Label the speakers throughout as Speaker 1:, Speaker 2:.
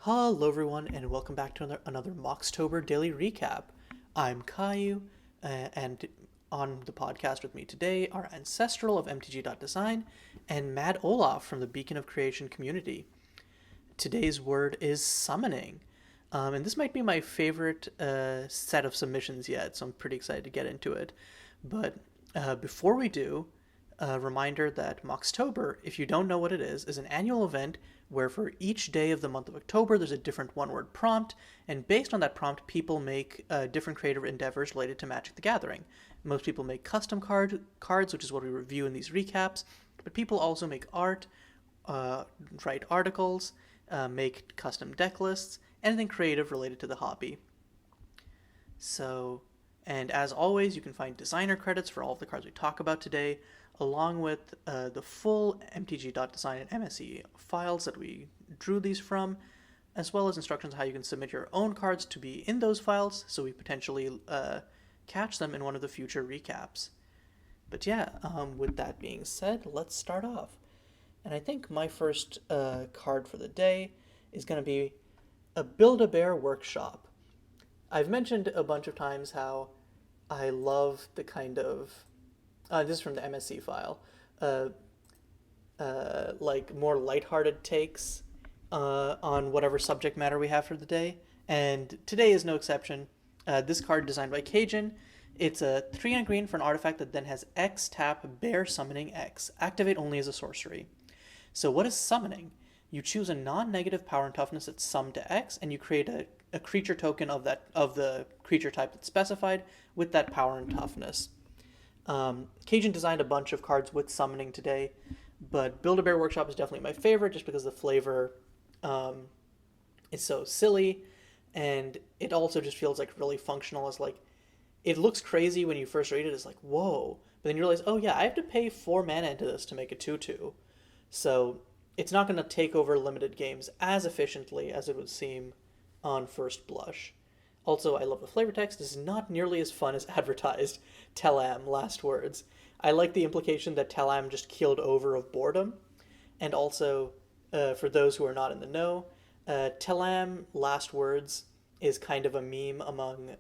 Speaker 1: Hello, everyone, and welcome back to another Moxtober daily recap. I'm Caillou, and on the podcast with me today are Ancestral of mtgdesign and MadOlaf from the Beacon of Creation community. Today's word is summoning, and this might be my favorite set of submissions yet, so I'm pretty excited to get into it. But before we do, a reminder that Moxtober, if you don't know what it is an annual event where for each day of the month of October, there's a different one-word prompt, and based on that prompt, people make different creative endeavors related to Magic the Gathering. Most people make custom cards, which is what we review in these recaps, but people also make art, write articles, make custom deck lists, anything creative related to the hobby. So, and as always, you can find designer credits for all of the cards we talk about today, along with the full mtg.design and MSE files that we drew these from, as well as instructions on how you can submit your own cards to be in those files, so we potentially catch them in one of the future recaps. But yeah, with that being said, let's start off. And I think my first card for the day is going to be a Build-A-Bear Workshop. I've mentioned a bunch of times how I love the kind of this is from the MSC file, like more lighthearted takes on whatever subject matter we have for the day, and today is no exception. This card designed by Cajun. It's a 3 green for an artifact that then has X tap bear summoning X. Activate only as a sorcery. So what is summoning? You choose a non-negative power and toughness that's summed to X, and you create a creature token of the creature type that's specified with that power and toughness. Cajun designed a bunch of cards with summoning today, but Build-A-Bear Workshop is definitely my favorite just because the flavor is so silly, and it also just feels like really functional as like, it looks crazy when you first read it, it's like, whoa, but then you realize, oh yeah, I have to pay 4 mana into this to make a 2/2. So it's not going to take over limited games as efficiently as it would seem on first blush. Also, I love the flavor text. This is not nearly as fun as advertised. Telam, last words. I like the implication that Telam just keeled over of boredom. And also, for those who are not in the know, Telam, last words, is kind of a meme among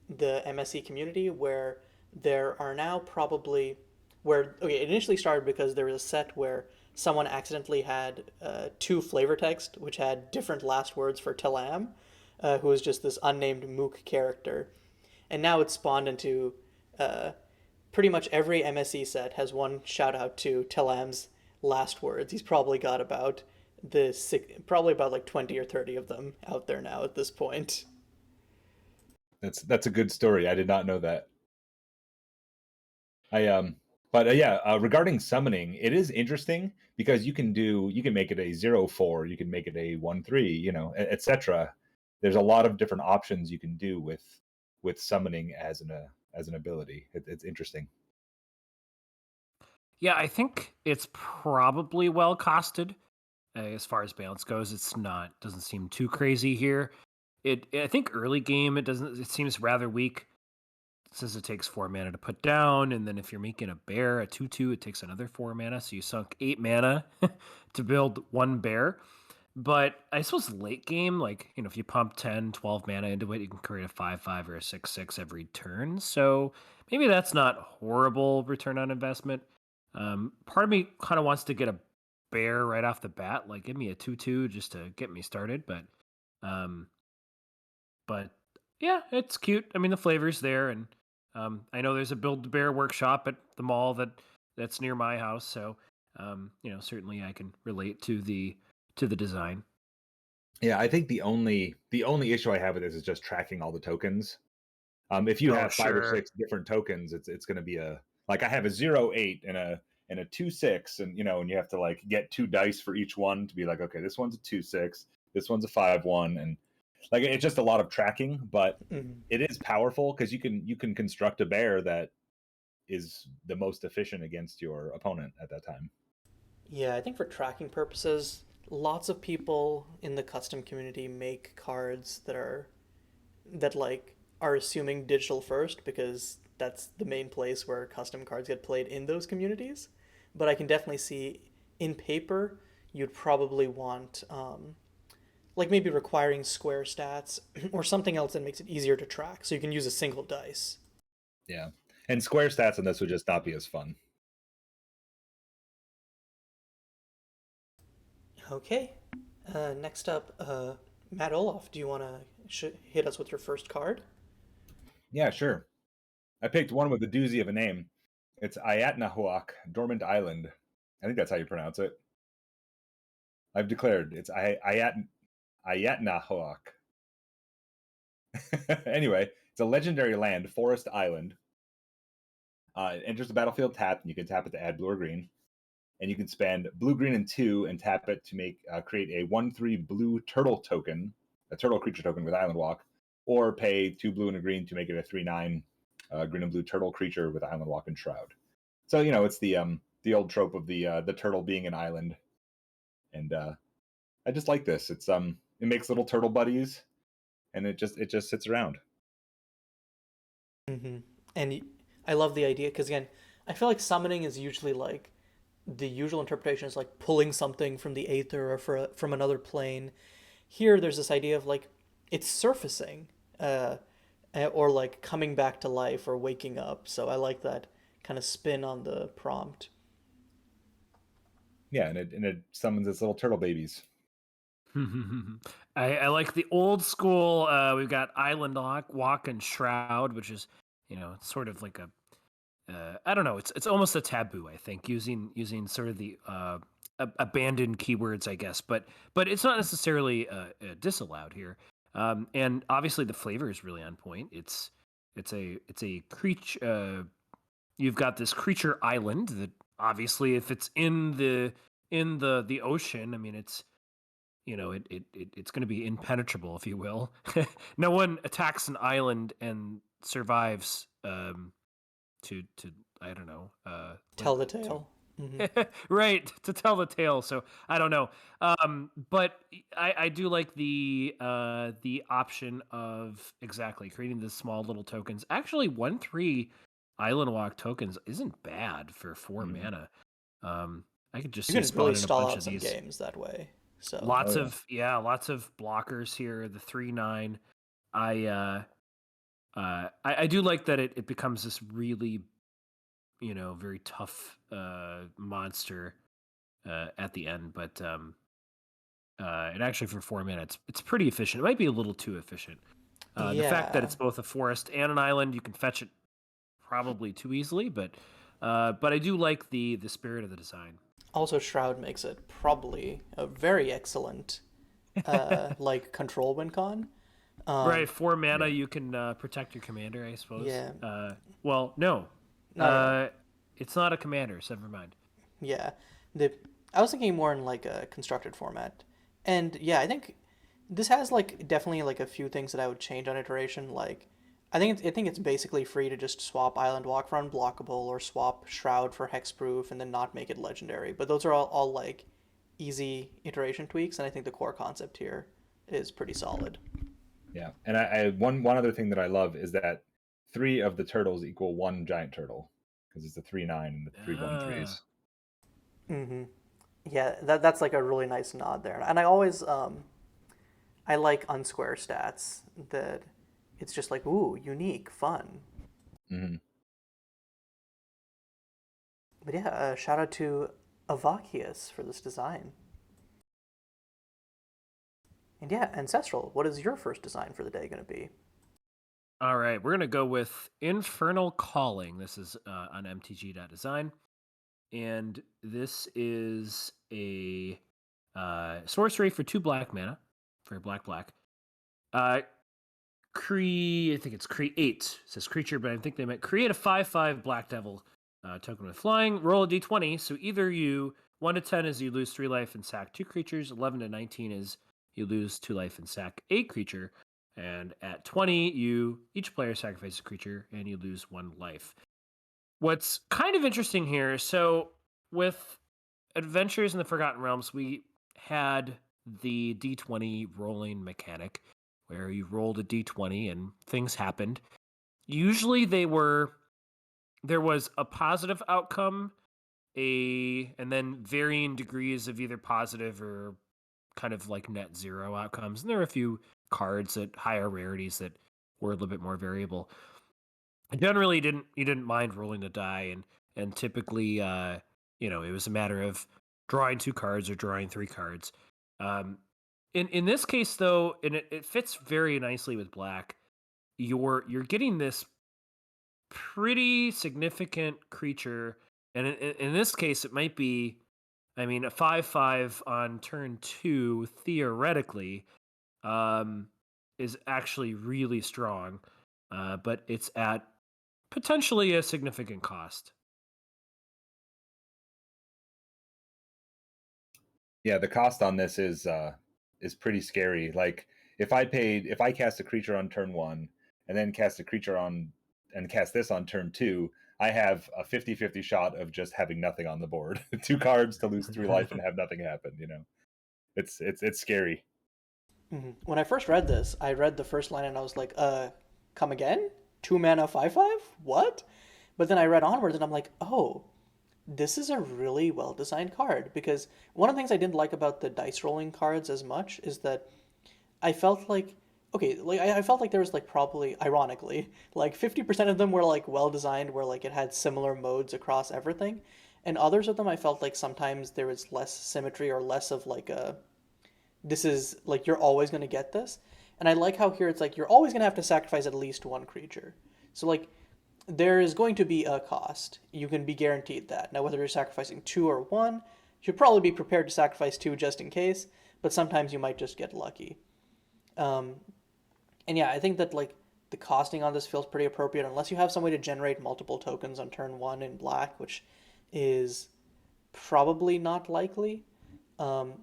Speaker 1: the MSC community where there are now probably okay, it initially started because there was a set where someone accidentally had 2 flavor text which had different last words for Telam, who was just this unnamed mook character, and now it's spawned into pretty much every MSE set has one shout out to Telam's last words. He's probably got about probably about like 20 or 30 of them out there now at this point.
Speaker 2: That's a good story. I did not know that. Regarding summoning, it is interesting because you can make it a 0/4, you can make it a 1/3, etc. There's a lot of different options you can do with summoning as an ability. It's interesting.
Speaker 3: Yeah, I think it's probably well costed. As far as balance goes, doesn't seem too crazy here. I think early game it seems rather weak since it takes 4 mana to put down, and then if you're making a bear, a 2/2, it takes another 4 mana, so you sunk 8 mana to build 1 bear. But I suppose late game, like, if you pump 10, 12 mana into it, you can create a 5/5 or a 6/6 every turn. So maybe that's not horrible return on investment. Part of me kind of wants to get a bear right off the bat, like give me a 2/2 just to get me started. But yeah, it's cute. I mean, the flavor's there, and I know there's a Build-A-Bear Workshop at the mall that's near my house, so certainly I can relate to the design.
Speaker 2: Yeah, I think the only issue I have with this is just tracking all the tokens. If you have 5 or 6 different tokens, it's going to be I have a 0/8 and a 2/6, and and you have to like get 2 dice for each one to be like, okay, this one's a 2/6, this one's a 5/1, and like it's just a lot of tracking, but it is powerful because you can construct a bear that is the most efficient against your opponent at that time.
Speaker 1: Yeah, I think for tracking purposes, lots of people in the custom community make cards that are assuming digital first because that's the main place where custom cards get played in those communities. But I can definitely see in paper you'd probably want like maybe requiring square stats or something else that makes it easier to track. So you can use a single dice.
Speaker 2: Yeah, and square stats on this would just not be as fun.
Speaker 1: Okay. Next up, MadOlaf, do you want to hit us with your first card?
Speaker 2: Yeah, sure. I picked one with a doozy of a name. It's Ayatnahuac, Dormant Island. I think that's how you pronounce it. I've declared it's Ayatnahuac. Anyway, it's a legendary land, forest island. It enters the battlefield tapped, and you can tap it to add blue or green. And you can spend blue, green, and 2 and tap it to make create a 1/3 blue turtle token, a turtle creature token with Island Walk, or pay 2 blue and a green to make it a 3/9 green and blue turtle creature with Island Walk and Shroud. So it's the old trope of the turtle being an island, and I just like this. It's it makes little turtle buddies, and it just sits around.
Speaker 1: Mm-hmm. And I love the idea because again, I feel like summoning is usually like the usual interpretation is like pulling something from the aether or from another plane. Here, there's this idea of like it's surfacing, or like coming back to life or waking up. So I like that kind of spin on the prompt.
Speaker 2: Yeah, and it summons its little turtle babies.
Speaker 3: I like the old school. We've got Island Walk and Shroud, which is sort of like a I don't know. It's almost a taboo. I think using sort of the abandoned keywords, I guess, but it's not necessarily disallowed here. And obviously the flavor is really on point. It's a creature. You've got this creature island that obviously, if it's in the ocean, I mean, it's it's going to be impenetrable, if you will. No one attacks an island and survives. To I don't know.
Speaker 1: Tell the tale.
Speaker 3: Mm-hmm. Right, to tell the tale. So I don't know. But I do like the option of exactly creating the small little tokens. Actually, 1/3 Island Walk tokens isn't bad for 4 mana. I could just
Speaker 1: You
Speaker 3: see
Speaker 1: can really
Speaker 3: spawning a
Speaker 1: stall
Speaker 3: bunch
Speaker 1: out
Speaker 3: of
Speaker 1: some
Speaker 3: these
Speaker 1: games that way. So
Speaker 3: lots of blockers here. The 3/9. I do like that it becomes this really very tough monster at the end, but and actually for 4 minutes it's pretty efficient. It might be a little too efficient. The fact that
Speaker 1: yeah.
Speaker 3: it's both a forest and an island, you can fetch it probably too easily, but I do like the spirit of the design.
Speaker 1: Also, Shroud makes it probably a very excellent like control win con.
Speaker 3: Right, 4 mana, you can protect your commander, I suppose.
Speaker 1: Yeah.
Speaker 3: Well, no,
Speaker 1: No.
Speaker 3: it's not a commander. So never mind.
Speaker 1: Yeah. I was thinking more in like a constructed format. And yeah, I think this has like definitely like a few things that I would change on iteration. Like I think it's basically free to just swap Island Walk for unblockable or swap Shroud for hexproof and then not make it legendary. But those are all like easy iteration tweaks, and I think the core concept here is pretty solid.
Speaker 2: Yeah, and I one other thing that I love is that 3 of the turtles equal 1 giant turtle because it's a 3/9 and the 3/1/3s.
Speaker 1: Mm-hmm. Yeah, that's like a really nice nod there. And I always I like unsquare stats that it's just like, ooh, unique, fun.
Speaker 2: Mm-hmm.
Speaker 1: But yeah, shout out to Avakius for this design. And yeah, Ancestral, what is your first design for the day going to be?
Speaker 3: All right, we're gonna go with Infernal Calling. This is on mtg.design, and this is a sorcery for 2 black mana for black. I think it's create. It says creature, but I think they meant create a 5/5 black devil token with flying. Roll a d20. So either you 1 to 10 is you lose 3 life and sack 2 creatures. 11 to 19 is you lose 2 life and sack a creature. And at 20, each player sacrifices a creature and you lose 1 life. What's kind of interesting here, so with Adventures in the Forgotten Realms, we had the D20 rolling mechanic where you rolled a D20 and things happened. Usually there was a positive outcome, and then varying degrees of either positive or kind of like net zero outcomes. And there are a few cards at higher rarities that were a little bit more variable. I generally didn't mind rolling the die, and typically it was a matter of drawing 2 cards or drawing 3 cards. In this case though, and it fits very nicely with black, you're getting this pretty significant creature, and in this case it might be, I mean, a 5/5 on turn 2 theoretically is actually really strong, but it's at potentially a significant cost.
Speaker 2: Yeah, the cost on this is pretty scary. Like if I cast a creature on turn 1 and then cast a creature on and cast this on turn 2, I have a 50-50 shot of just having nothing on the board. 2 cards to lose 3 life and have nothing happen, It's scary.
Speaker 1: Mm-hmm. When I first read this, I read the first line and I was like, come again? 2 mana 5/5? What? But then I read onwards and I'm like, oh, this is a really well designed card. Because one of the things I didn't like about the dice rolling cards as much is that I felt like, okay, like I felt like there was like probably, ironically, like 50% of them were like well designed, where like it had similar modes across everything. And others of them I felt like sometimes there was less symmetry or less of like a, this is like you're always going to get this. And I like how here it's like you're always going to have to sacrifice at least one creature. So like there is going to be a cost. You can be guaranteed that. Now whether you're sacrificing 2 or 1, you should probably be prepared to sacrifice 2 just in case, but sometimes you might just get lucky. And yeah, I think that like the costing on this feels pretty appropriate unless you have some way to generate multiple tokens on turn 1 in black, which is probably not likely. Um,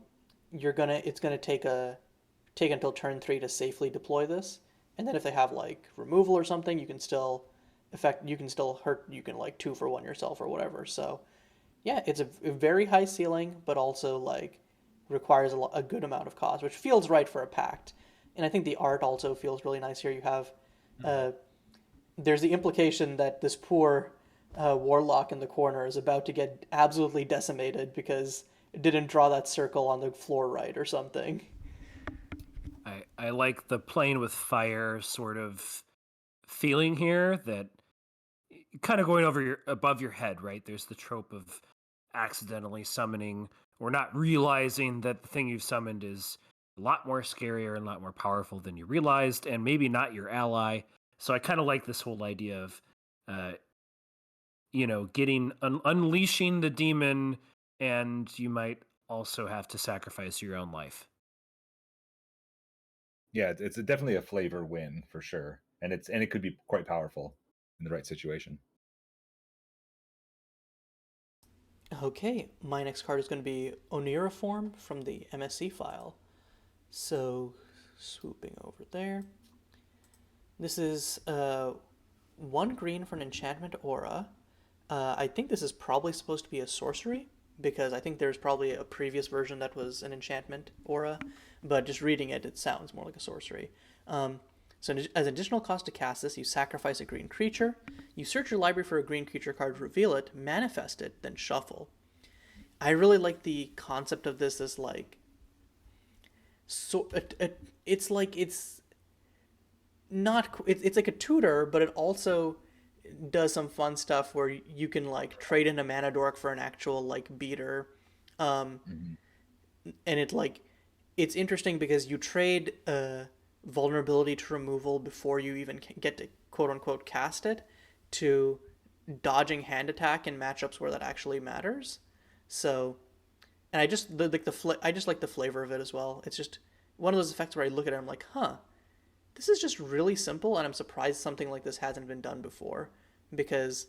Speaker 1: it's gonna take until turn 3 to safely deploy this, and then if they have like removal or something, you can still hurt, you can like 2 for 1 yourself or whatever. So yeah, it's a very high ceiling, but also like requires a good amount of cost, which feels right for a pact. And I think the art also feels really nice here. You have there's the implication that this poor warlock in the corner is about to get absolutely decimated because it didn't draw that circle on the floor right or something.
Speaker 3: I like the playing with fire sort of feeling here, that kind of going above your head, right? There's the trope of accidentally summoning or not realizing that the thing you've summoned is a lot more scarier and a lot more powerful than you realized, and maybe not your ally. So I kind of like this whole idea of uh, unleashing the demon, and you might also have to sacrifice your own life.
Speaker 2: Yeah, it's definitely a flavor win for sure, and it could be quite powerful in the right situation.
Speaker 1: Okay, my next card is going to be Oneiroform from the MSC file. So, swooping over there. This is 1 green for an enchantment aura. I think this is probably supposed to be a sorcery, because I think there's probably a previous version that was an enchantment aura, but just reading it, it sounds more like a sorcery. So as an additional cost to cast this, you sacrifice a green creature, you search your library for a green creature card, reveal it, manifest it, then shuffle. I really like the concept of this as like, so it's like it's not it's like a tutor, but it also does some fun stuff where you can like trade in a mana dork for an actual like beater,
Speaker 2: Mm-hmm.
Speaker 1: and it's interesting because you trade vulnerability to removal before you even get to quote unquote cast it, to dodging hand attack in matchups where that actually matters. So, and I just I just like the flavor of it as well. It's just one of those effects where I look at it and I'm like, huh, this is just really simple, and I'm surprised something like this hasn't been done before, because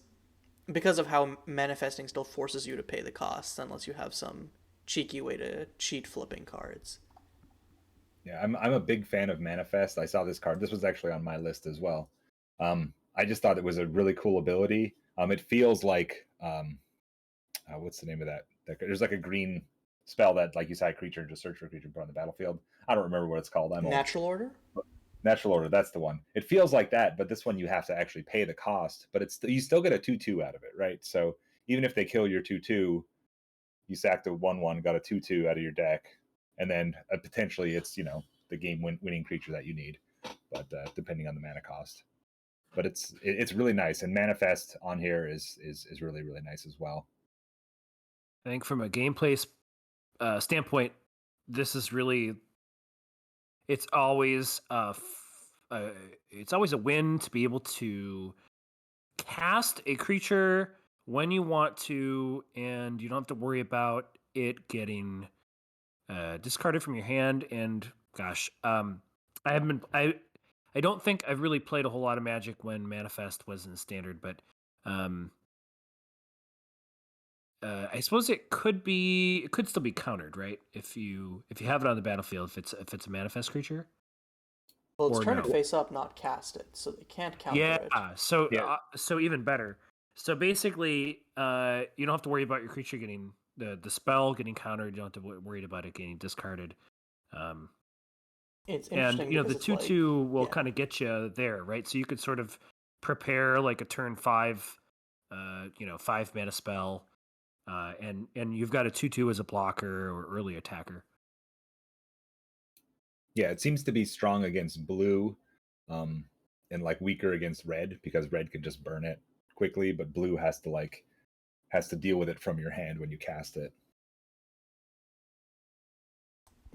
Speaker 1: of how manifesting still forces you to pay the costs unless you have some cheeky way to cheat flipping cards.
Speaker 2: Yeah, I'm a big fan of Manifest. I saw this card. This was actually on my list as well. I just thought it was a really cool ability. It feels like what's the name of that? There's like a green spell that like you said, creature, just search for a creature put on the battlefield. I don't remember what it's called. I'm old.
Speaker 1: Natural order.
Speaker 2: Natural order. That's the one. It feels like that, but this one you have to actually pay the cost. But you still get a 2/2 out of it, right? So even if they kill your 2/2, you sacked a 1/1, got a 2/2 out of your deck. and then potentially it's the game winning creature that you need, but depending on the mana cost. But it's really nice, and manifest on here is really really nice as well.
Speaker 3: I think from a gameplay standpoint, this is really it's always it's always a win to be able to cast a creature when you want to, and you don't have to worry about it getting discarded from your hand. And gosh, I don't think I've really played a whole lot of Magic when Manifest was in Standard, but I suppose it could still be countered, right? If you have it on the battlefield, if it's a Manifest creature.
Speaker 1: Well, it's turn it face up, not cast it, so they can't counter it.
Speaker 3: So even better. So basically, you don't have to worry about your creature getting the spell getting countered. You don't have to worry about it getting discarded.
Speaker 1: It's interesting,
Speaker 3: and the 2/2 will kind of get you there, right? So you could sort of prepare like a turn 5, 5 mana spell, and you've got a 2/2 as a blocker or early attacker.
Speaker 2: Yeah, it seems to be strong against blue, and like weaker against red, because red can just burn it quickly, but blue has to deal with it from your hand when you cast it.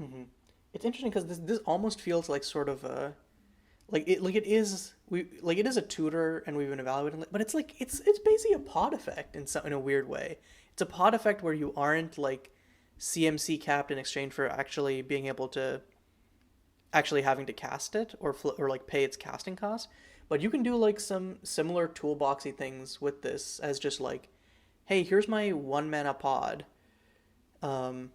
Speaker 1: Mm-hmm. It's interesting because this almost feels like sort of a it is a tutor, and we've been evaluating it, but it's basically a pod effect in a weird way. It's a pod effect where you aren't like CMC capped in exchange for actually being able to actually having to cast it or like pay its casting cost, but you can do like some similar toolboxy things with this as just like, hey, here's my 1 mana pod, and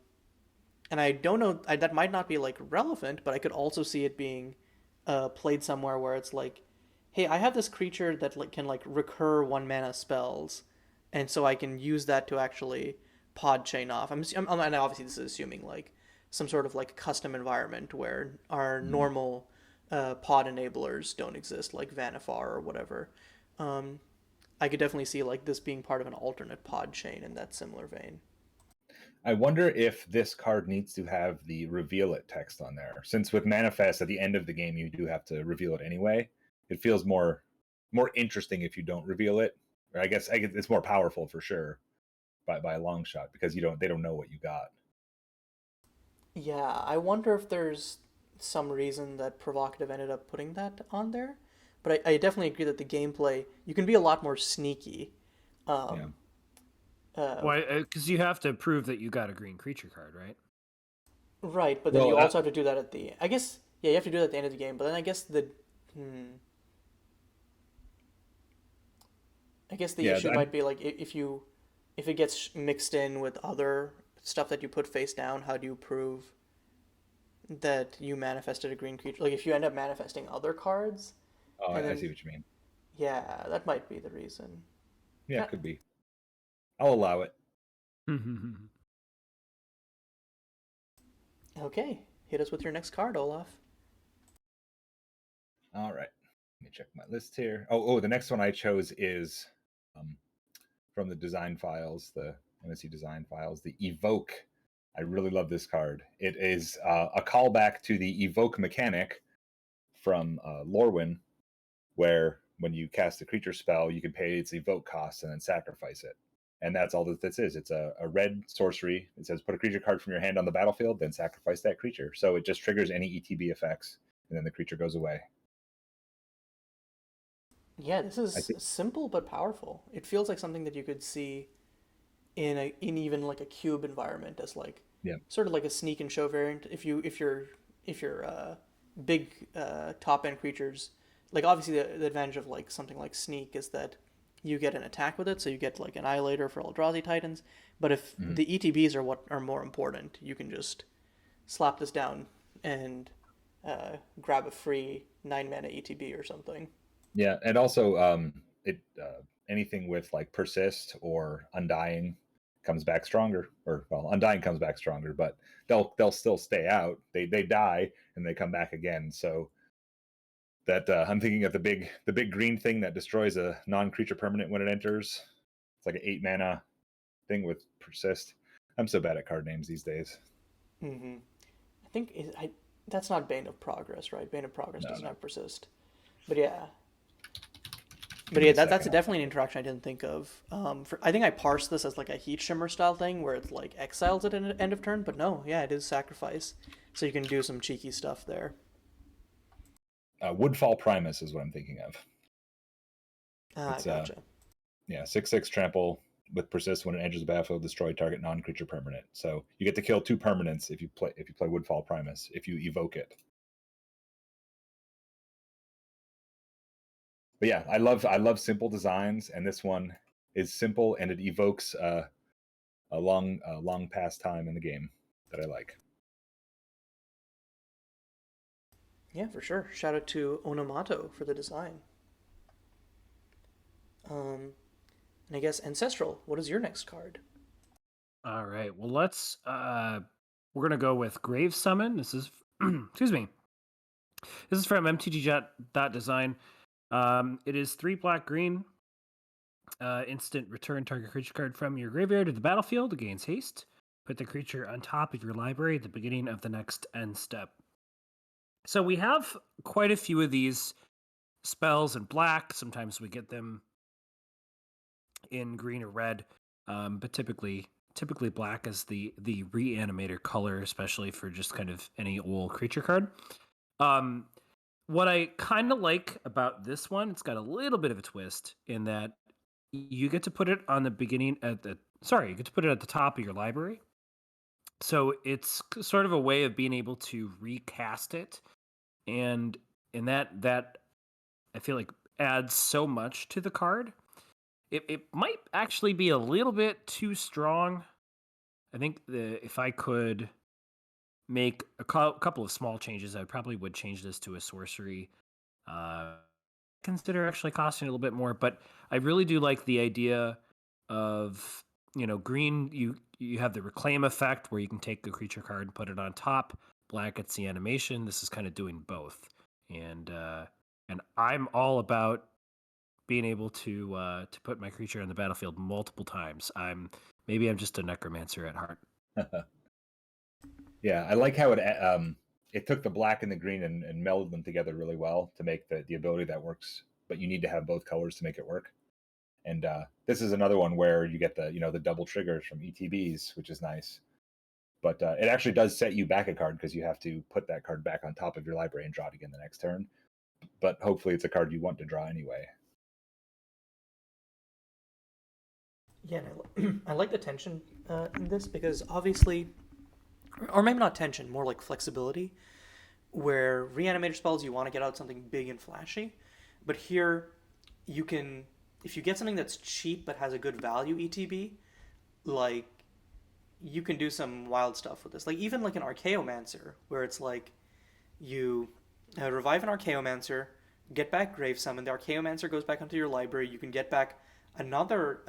Speaker 1: I don't know, that might not be like relevant, but I could also see it being played somewhere where it's like, hey, I have this creature that can like recur 1 mana spells, and so I can use that to actually pod chain off. And obviously this is assuming like some sort of like custom environment where our normal pod enablers don't exist, like Vanifar or whatever. I could definitely see like this being part of an alternate pod chain in that similar vein.
Speaker 2: I wonder if this card needs to have the reveal it text on there, since with Manifest at the end of the game you do have to reveal it anyway. It feels more interesting if you don't reveal it, or I guess it's more powerful for sure by a long shot, because they don't know what you got.
Speaker 1: Yeah, I wonder if there's some reason that Provocative ended up putting that on there. But I definitely agree that the gameplay, you can be a lot more sneaky.
Speaker 2: Yeah.
Speaker 3: Because you have to prove that you got a green creature card, right?
Speaker 1: Right, but then you also have to do that at the... I guess, yeah, you have to do that at the end of the game, but then I guess the issue might be like if it gets mixed in with other stuff that you put face down, how do you prove that you manifested a green creature? Like if you end up manifesting other cards.
Speaker 2: Oh, I see what you mean.
Speaker 1: Yeah, that might be the reason.
Speaker 2: Yeah, it could be. I'll allow it.
Speaker 1: Okay, hit us with your next card, Olaf.
Speaker 2: All right, let me check my list here. Oh, the next one I chose is from the design files, the MSC design files, the Evoke. I really love this card. It is a callback to the Evoke mechanic from Lorwyn, where when you cast a creature spell, you can pay its Evoke cost and then sacrifice it. And that's all that this is. It's a red sorcery. It says put a creature card from your hand on the battlefield, then sacrifice that creature. So it just triggers any ETB effects, and then the creature goes away.
Speaker 1: Yeah, this is simple but powerful. It feels like something that you could see in even like a cube environment as like sort of like a sneak and show variant. If your big top end creatures, like obviously the advantage of like something like sneak is that you get an attack with it, so you get like an Annihilator for Eldrazi Titans. But if the ETBs are what are more important, you can just slap this down and grab a free 9 mana ETB or something.
Speaker 2: Yeah, and also anything with like persist or undying comes back stronger, or well, undying comes back stronger, but they'll still stay out. They die and they come back again. So that I'm thinking of the big green thing that destroys a non-creature permanent when it enters. It's like an 8 mana thing with persist. I'm so bad at card names these days.
Speaker 1: Mm-hmm. think that's not Bane of Progress, right? Bane of Progress
Speaker 2: No,
Speaker 1: doesn't
Speaker 2: no.
Speaker 1: have Persist. But yeah.
Speaker 2: Give me a
Speaker 1: That's
Speaker 2: second.
Speaker 1: definitely an interaction I didn't think of. I think I parsed this as like a Heat Shimmer style thing where it's like exiles at an end of turn, but no, yeah, it is sacrifice. So you can do some cheeky stuff there.
Speaker 2: Woodfall Primus is what I'm thinking of.
Speaker 1: Ah,
Speaker 2: It's
Speaker 1: gotcha.
Speaker 2: 6/6 trample with persist when it enters the battlefield, destroy target non-creature permanent. So you get to kill 2 permanents if you play Woodfall Primus if you evoke it. But yeah, I love simple designs, and this one is simple and it evokes a long past time in the game that I like.
Speaker 1: Yeah, for sure. Shout out to Onomato for the design. And I guess Ancestral, what is your next card?
Speaker 3: All right. Well, let's we're gonna go with Grave Summon. This is excuse me. This is from mtgdesign. It is 3 black green. Instant return target creature card from your graveyard to the battlefield. It gains haste. Put the creature on top of your library at the beginning of the next end step. So we have quite a few of these spells in black. Sometimes we get them in green or red, but typically black is the reanimator color, especially for just kind of any old creature card. What I kind of like about this one, it's got a little bit of a twist in that you get to put it on the beginning you get to put it at the top of your library. So it's sort of a way of being able to recast it, and that I feel like adds so much to the card. It might actually be a little bit too strong. I think if I could make a couple of small changes, I probably would change this to a sorcery. Consider actually costing a little bit more, but I really do like the idea of, green. You have the reclaim effect where you can take a creature card and put it on top. Black, it's the animation. This is kind of doing both, and I'm all about being able to put my creature on the battlefield multiple times. I'm just a necromancer at heart.
Speaker 2: Yeah, I like how it took the black and the green and melded them together really well to make the ability that works. But you need to have both colors to make it work. And this is another one where you get the double triggers from ETBs, which is nice. But it actually does set you back a card because you have to put that card back on top of your library and draw it again the next turn. But hopefully it's a card you want to draw anyway.
Speaker 1: Yeah, and I like the tension in this because obviously, or maybe not tension, more like flexibility, where reanimator spells you want to get out something big and flashy, but here you can, if you get something that's cheap but has a good value ETB, like you can do some wild stuff with this. Like even like an Archaeomancer, where it's like you revive an Archaeomancer, get back Grave Summon, the Archaeomancer goes back onto your library, you can get back another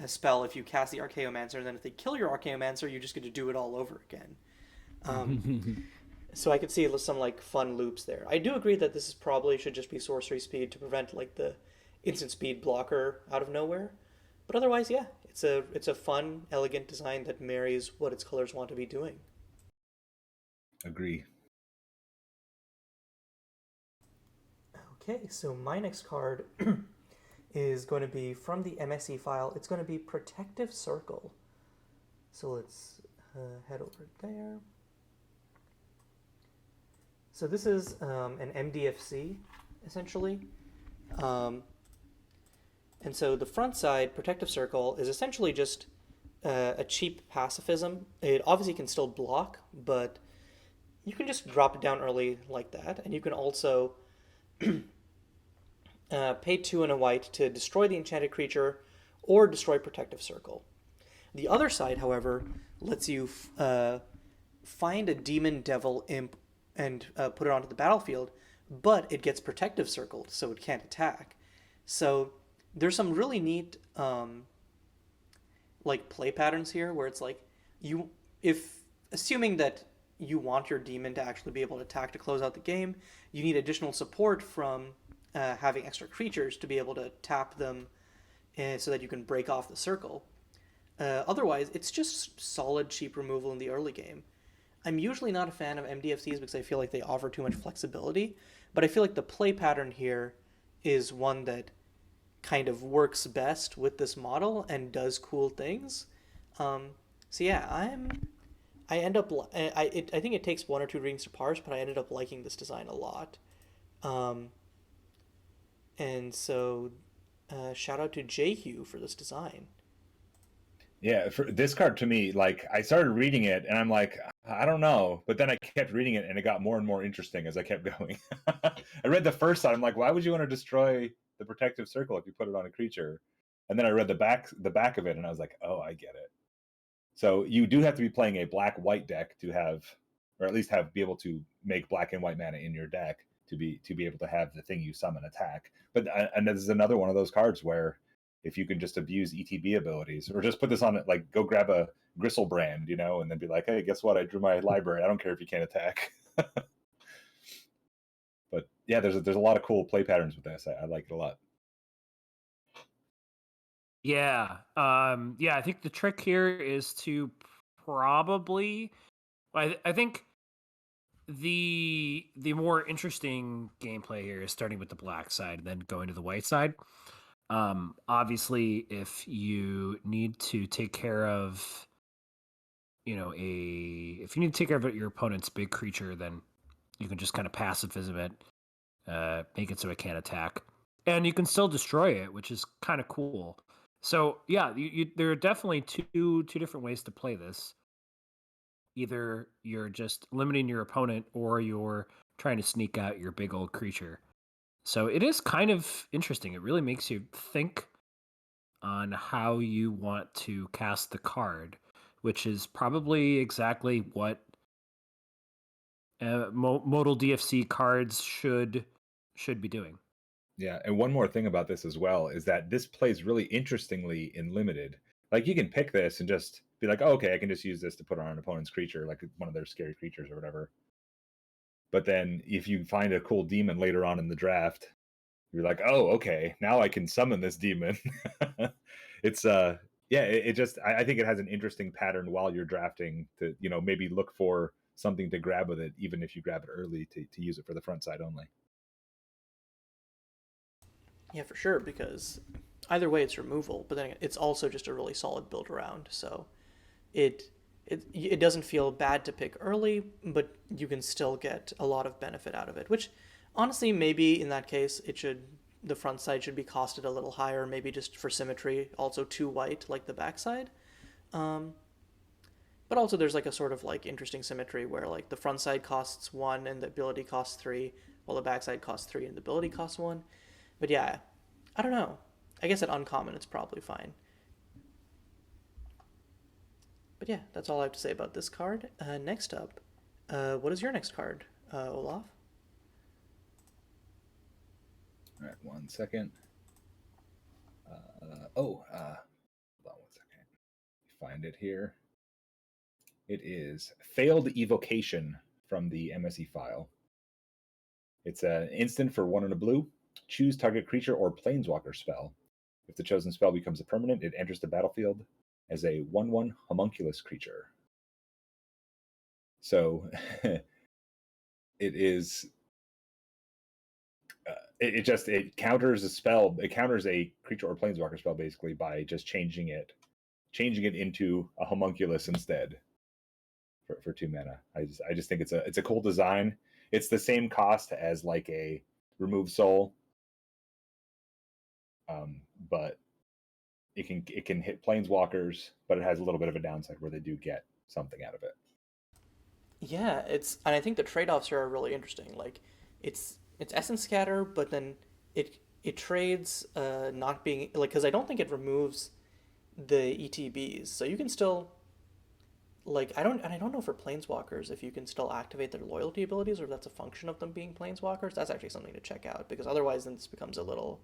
Speaker 1: a spell if you cast the Archaeomancer, and then if they kill your Archaeomancer, you just get to do it all over again. So I could see some like fun loops there. I do agree that this is probably should just be sorcery speed to prevent like the instant speed blocker out of nowhere. But otherwise, yeah, it's a fun, elegant design that marries what its colors want to be doing.
Speaker 2: Agree.
Speaker 1: Okay, so my next card is going to be from the MSE file. It's going to be Protective Circle. So let's head over there. So this is an MDFC, essentially. And so the front side, Protective Circle, is essentially just a cheap pacifism. It obviously can still block, but you can just drop it down early like that. And you can also pay 2 and a white to destroy the enchanted creature or destroy Protective Circle. The other side, however, lets you find a demon, devil, imp, and put it onto the battlefield, but it gets Protective Circled, so it can't attack. So there's some really neat like play patterns here where it's like assuming that you want your demon to actually be able to attack to close out the game, you need additional support from having extra creatures to be able to tap them so that you can break off the circle. Otherwise, it's just solid cheap removal in the early game. I'm usually not a fan of MDFCs because I feel like they offer too much flexibility, but I feel like the play pattern here is one that kind of works best with this model and does cool things. Um, so yeah, I end up I think it takes one or two readings to parse, but I ended up liking this design a lot. Um, and so shout out to Jayhew for this design.
Speaker 2: Yeah, for this card to me, like I started reading it and I'm like, I don't know, but then I kept reading it and it got more and more interesting as I kept going. I read the first side, I'm like, why would you want to destroy the protective circle if you put it on a creature? And then I read the back of it and I was like, oh, I get it. So you do have to be playing a black-white deck to have, or at least be able to make black and white mana in your deck to be able to have the thing you summon attack. But and this is another one of those cards where if you can just abuse ETB abilities, or just put this on it, like go grab a Gristlebrand, and then be like, hey, guess what? I drew my library. I don't care if you can't attack. But yeah, there's a lot of cool play patterns with this. I like it a lot.
Speaker 3: Yeah. I think the trick here is to probably I think the more interesting gameplay here is starting with the black side and then going to the white side. Obviously if you need to take care of if you need to take care of your opponent's big creature, then you can just kind of pacifism it, make it so it can't attack, and you can still destroy it, which is kind of cool. So yeah, there are definitely two different ways to play this. Either you're just limiting your opponent, or you're trying to sneak out your big old creature. So it is kind of interesting. It really makes you think on how you want to cast the card, which is probably exactly what modal DFC cards should be doing.
Speaker 2: Yeah, and one more thing about this as well is that this plays really interestingly in limited. Like you can pick this and just be like, oh, okay, I can just use this to put on an opponent's creature, like one of their scary creatures or whatever. But then if you find a cool demon later on in the draft, you're like, oh, okay, now I can summon this demon. It's yeah, it just I think it has an interesting pattern while you're drafting to, maybe look for something to grab with it, even if you grab it early to use it for the front side only.
Speaker 1: Yeah, for sure, because either way it's removal, but then it's also just a really solid build around. So it doesn't feel bad to pick early, but you can still get a lot of benefit out of it. Which honestly, maybe in that case, the front side should be costed a little higher, maybe just for symmetry, also 2 white like the back side. Um, but also there's like a sort of like interesting symmetry where like the front side costs 1 and the ability costs 3, while the back side costs 3 and the ability costs 1. But yeah, I don't know. I guess at uncommon it's probably fine. But yeah, that's all I have to say about this card. Next up, what is your next card, Olaf?
Speaker 2: All right, 1 second. Hold on 1 second. Find it here. It is Failed Evocation from the MSE file. It's an instant for 1 and a blue. Choose target creature or planeswalker spell. If the chosen spell becomes a permanent, it enters the battlefield as a 1/1 homunculus creature. So it is. It counters a spell. It counters a creature or planeswalker spell basically by just changing it into a homunculus instead for 2 mana. I just think it's a cool design. It's the same cost as like a Remove Soul, but it can hit planeswalkers, but it has a little bit of a downside where they do get something out of it.
Speaker 1: Yeah, and I think the trade-offs here are really interesting. Like, it's Essence Scatter, but then it trades not being like, because I don't think it removes the ETBs, so you can still like I don't know for planeswalkers if you can still activate their loyalty abilities or if that's a function of them being planeswalkers. That's actually something to check out because otherwise then this becomes a little.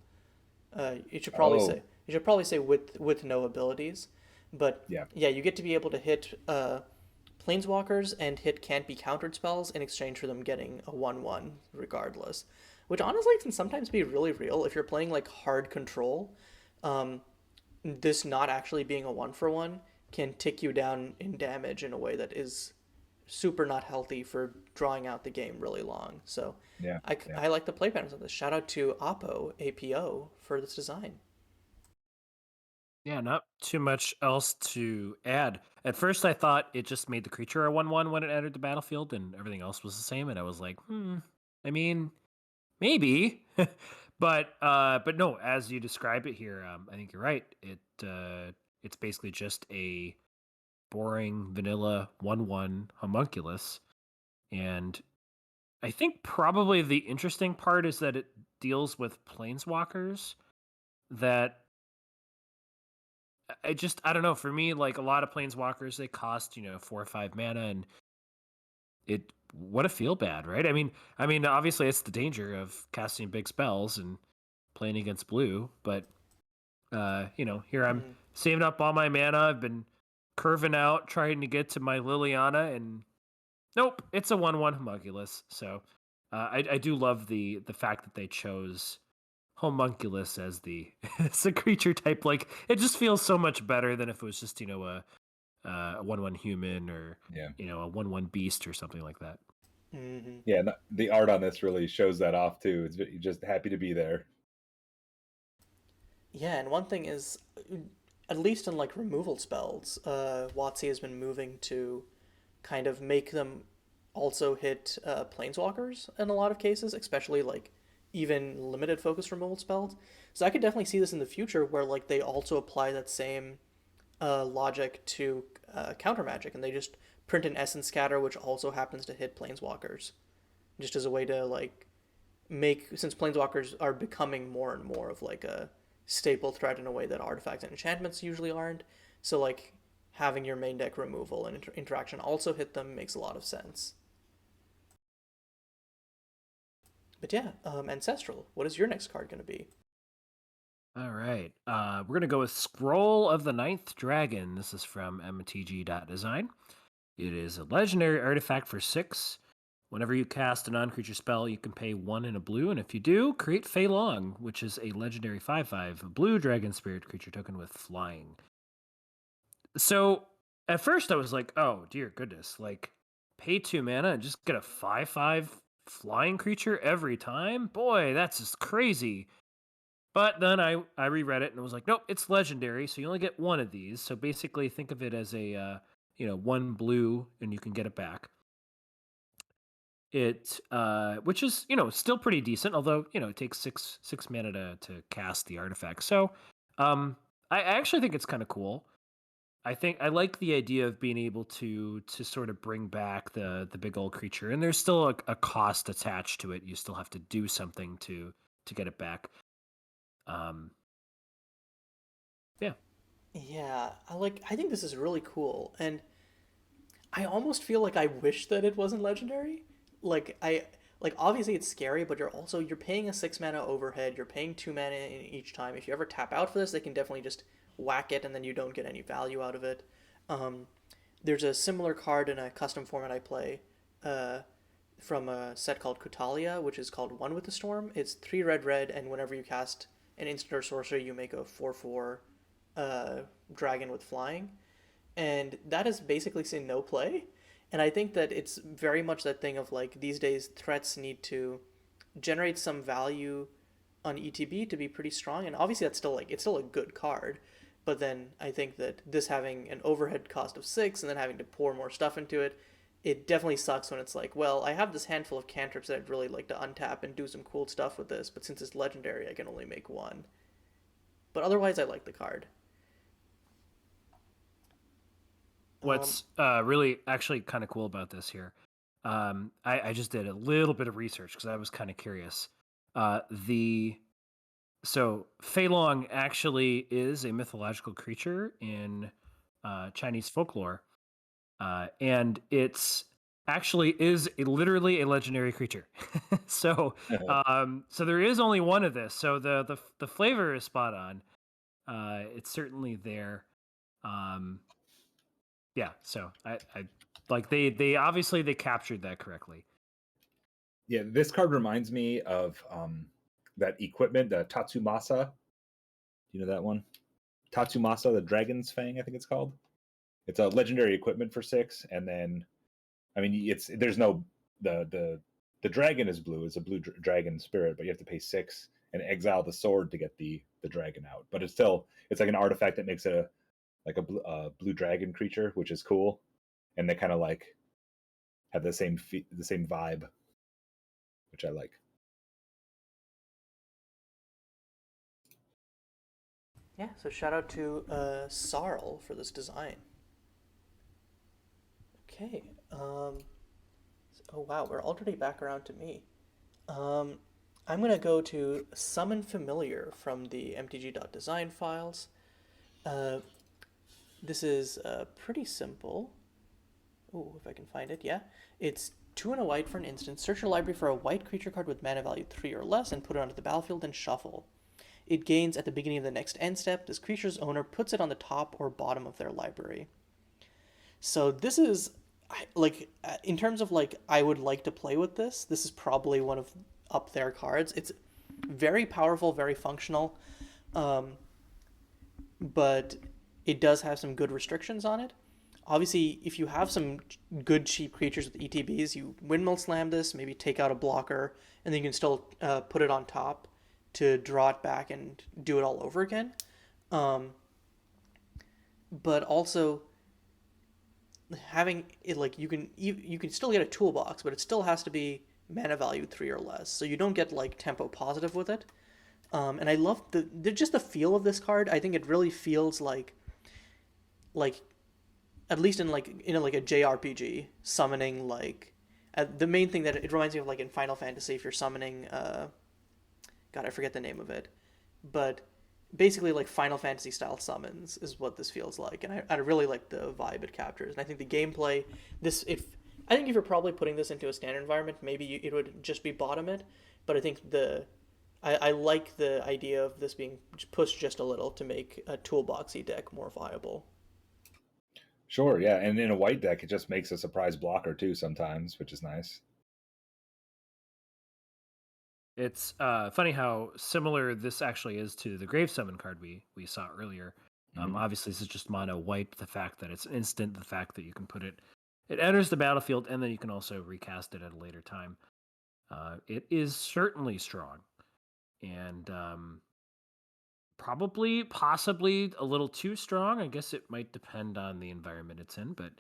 Speaker 1: You should probably say with no abilities, but yeah, you get to be able to hit planeswalkers and hit can't be countered spells in exchange for them getting a 1/1 regardless, which honestly can sometimes be really real if you're playing like hard control. This not actually being a 1/1 can tick you down in damage in a way that is super not healthy for drawing out the game really long. So
Speaker 2: Yeah, yeah.
Speaker 1: I like the play patterns of this. Shout out to APO for this design.
Speaker 3: Yeah, not too much else to add. At first, I thought it just made the creature a 1/1 when it entered the battlefield, and everything else was the same. And I was like, I mean, maybe, but no. As you describe it here, I think you're right. It's basically just a boring vanilla 1/1 homunculus, and I think probably the interesting part is that it deals with planeswalkers that I don't know. For me, like a lot of planeswalkers, they cost 4 or 5 mana, and it what a feel bad, right? I mean, obviously it's the danger of casting big spells and playing against blue, but here I'm saving up all my mana. I've been curving out, trying to get to my Liliana, and nope, it's a 1/1 homunculus. So I do love the fact that they chose homunculus as the as a creature type. Like it just feels so much better than if it was just a 1/1 human or
Speaker 2: Yeah.
Speaker 3: a 1/1 beast or something like that.
Speaker 1: Mm-hmm.
Speaker 2: Yeah, the art on this really shows that off too. It's you're just happy to be there.
Speaker 1: Yeah, and one thing is, at least in like removal spells, WotC has been moving to kind of make them also hit planeswalkers in a lot of cases, especially like even limited focus removal spells. So I could definitely see this in the future where like they also apply that same logic to counter magic, and they just print an essence scatter, which also happens to hit planeswalkers, just as a way to like make, since planeswalkers are becoming more and more of like a staple threat in a way that artifacts and enchantments usually aren't. So like having your main deck removal and interaction also hit them makes a lot of sense. But yeah, ancestral. What is your next card going to be?
Speaker 3: All right. We're going to go with Scroll of the Ninth Dragon. This is from mtgdesign. It is a legendary artifact for 6. Whenever you cast a non-creature spell, you can pay 1 and a blue, and if you do, create Fei Long, which is a legendary 5/5 blue dragon spirit creature token with flying. So at first I was like, oh dear goodness, like pay 2 mana and just get a 5/5 flying creature every time? Boy, that's just crazy. But then I reread it and was like, nope, it's legendary, so you only get 1 of these. So basically think of it as a 1 blue and you can get it back. It which is still pretty decent, although it takes six mana to cast the artifact. So I actually think it's kind of cool. I think I like the idea of being able to sort of bring back the big old creature, and there's still a cost attached to it. You still have to do something to get it back. Yeah.
Speaker 1: Yeah, I think this is really cool, and I almost feel like I wish that it wasn't legendary. Obviously it's scary, but you're paying a 6 mana overhead. You're paying 2 mana in each time. If you ever tap out for this, they can definitely just whack it, and then you don't get any value out of it. Um, there's a similar card in a custom format I play, uh, from a set called Kutalia, which is called One with the Storm. It's 3 red, and whenever you cast an instant or sorcery, you make a 4/4 dragon with flying, and that is basically saying no play. And I think that it's very much that thing of like these days threats need to generate some value on ETB to be pretty strong, and obviously that's still like it's still a good card. But then I think that this having an overhead cost of 6 and then having to pour more stuff into it, it definitely sucks when it's like, well, I have this handful of cantrips that I'd really like to untap and do some cool stuff with this, but since it's legendary, I can only make 1. But otherwise, I like the card.
Speaker 3: What's really actually kind of cool about this here, I just did a little bit of research because I was kind of curious. So Fei Long actually is a mythological creature in Chinese folklore, and it's actually is literally a legendary creature. So there is only 1 of this. So the flavor is spot on. It's certainly there. Um, yeah, so I like they obviously they captured that correctly.
Speaker 2: Yeah, this card reminds me of that equipment, the Tatsumasa. You know that one? Tatsumasa, the Dragon's Fang, I think it's called. It's a legendary equipment for 6, and then I mean, there's no the dragon is blue. It's a blue dragon spirit, but you have to pay 6 and exile the sword to get the dragon out. But it's like an artifact that makes it a blue dragon creature, which is cool, and they kind of like have the same vibe, which I like.
Speaker 1: Yeah, so shout out to Tzarl for this design. Okay. Oh wow, we're already back around to me. I'm gonna go to Summon Familiar from the mtg.design files. Uh, this is pretty simple. Oh, if I can find it, yeah. It's 2 and a white for an instant. Search your library for a white creature card with mana value 3 or less and put it onto the battlefield and shuffle. It gains at the beginning of the next end step. This creature's owner puts it on the top or bottom of their library. So this is, like, in terms of, like, I would like to play with this, this is probably one of up there cards. It's very powerful, very functional, but it does have some good restrictions on it. Obviously, if you have some good cheap creatures with ETBs, you windmill slam this, maybe take out a blocker, and then you can still put it on top to draw it back and do it all over again. But also, having it, like, you can still get a toolbox, but it still has to be mana value 3 or less, so you don't get like tempo positive with it. And I love just the feel of this card. I think it really feels like at least in like a JRPG summoning, like the main thing that it reminds me of, like in Final Fantasy, if you're summoning God, I forget the name of it, but basically like Final Fantasy style summons is what this feels like, and I really like the vibe it captures. And I think the gameplay, I think if you're probably putting this into a standard environment, maybe it would just be bottom it, but I think I like the idea of this being pushed just a little to make a toolboxy deck more viable.
Speaker 2: Sure, yeah, and in a white deck, it just makes a surprise blocker too sometimes, which is nice.
Speaker 3: It's funny how similar this actually is to the Grave Summon card we saw earlier. Obviously, this is just mono white. But the fact that it's instant, the fact that you can put it enters the battlefield, and then you can also recast it at a later time. It is certainly strong, and possibly a little too strong. I guess it might depend on the environment it's in, but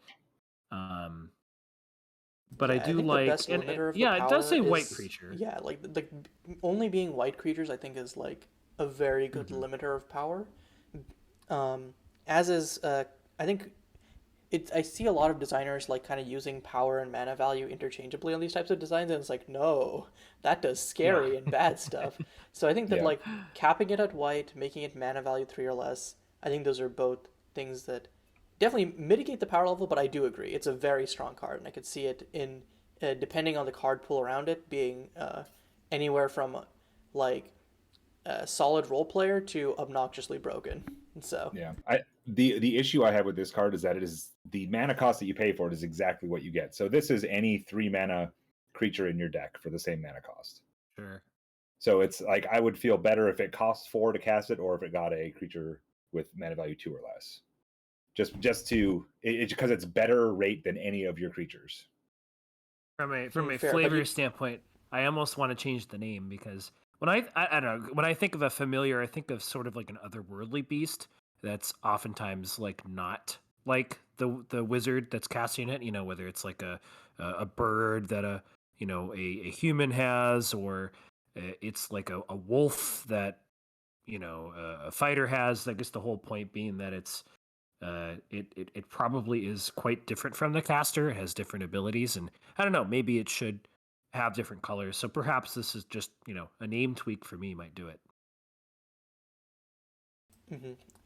Speaker 1: Yeah,
Speaker 3: I
Speaker 1: I
Speaker 3: do
Speaker 1: think the
Speaker 3: like,
Speaker 1: best limiter of the
Speaker 3: yeah, it does
Speaker 1: power
Speaker 3: say white
Speaker 1: is,
Speaker 3: creature.
Speaker 1: yeah, like only being white creatures, I think, is like a very good limiter of power. As is, I think I see a lot of designers like kind of using power and mana value interchangeably on these types of designs, and it's like, no, that does scary
Speaker 3: Yeah.
Speaker 1: and bad stuff. So I think that
Speaker 2: Yeah.
Speaker 1: like capping it at white, making it mana value 3 or less, I think those are both things that definitely mitigate the power level. But I do agree, it's a very strong card, and I could see it in depending on the card pool around it being anywhere from like a solid role player to obnoxiously broken. So
Speaker 2: Yeah, the issue I have with this card is that it is the mana cost that you pay for it is exactly what you get. So this is any 3 mana creature in your deck for the same mana cost.
Speaker 3: Sure.
Speaker 2: So it's like I would feel better if it costs 4 to cast it, or if it got a creature with mana value 2 or less. Just because it's better rate than any of your creatures.
Speaker 3: From a
Speaker 1: fair,
Speaker 3: flavor standpoint, I almost want to change the name, because when I don't know, when I think of a familiar, I think of sort of like an otherworldly beast that's oftentimes like not like the wizard that's casting it. You know, whether it's like a bird that a human has, or it's like a wolf that a fighter has. I guess the whole point being that it probably is quite different from the caster. It has different abilities, and I don't know, maybe it should have different colors. So perhaps this is just a name tweak for me might do it.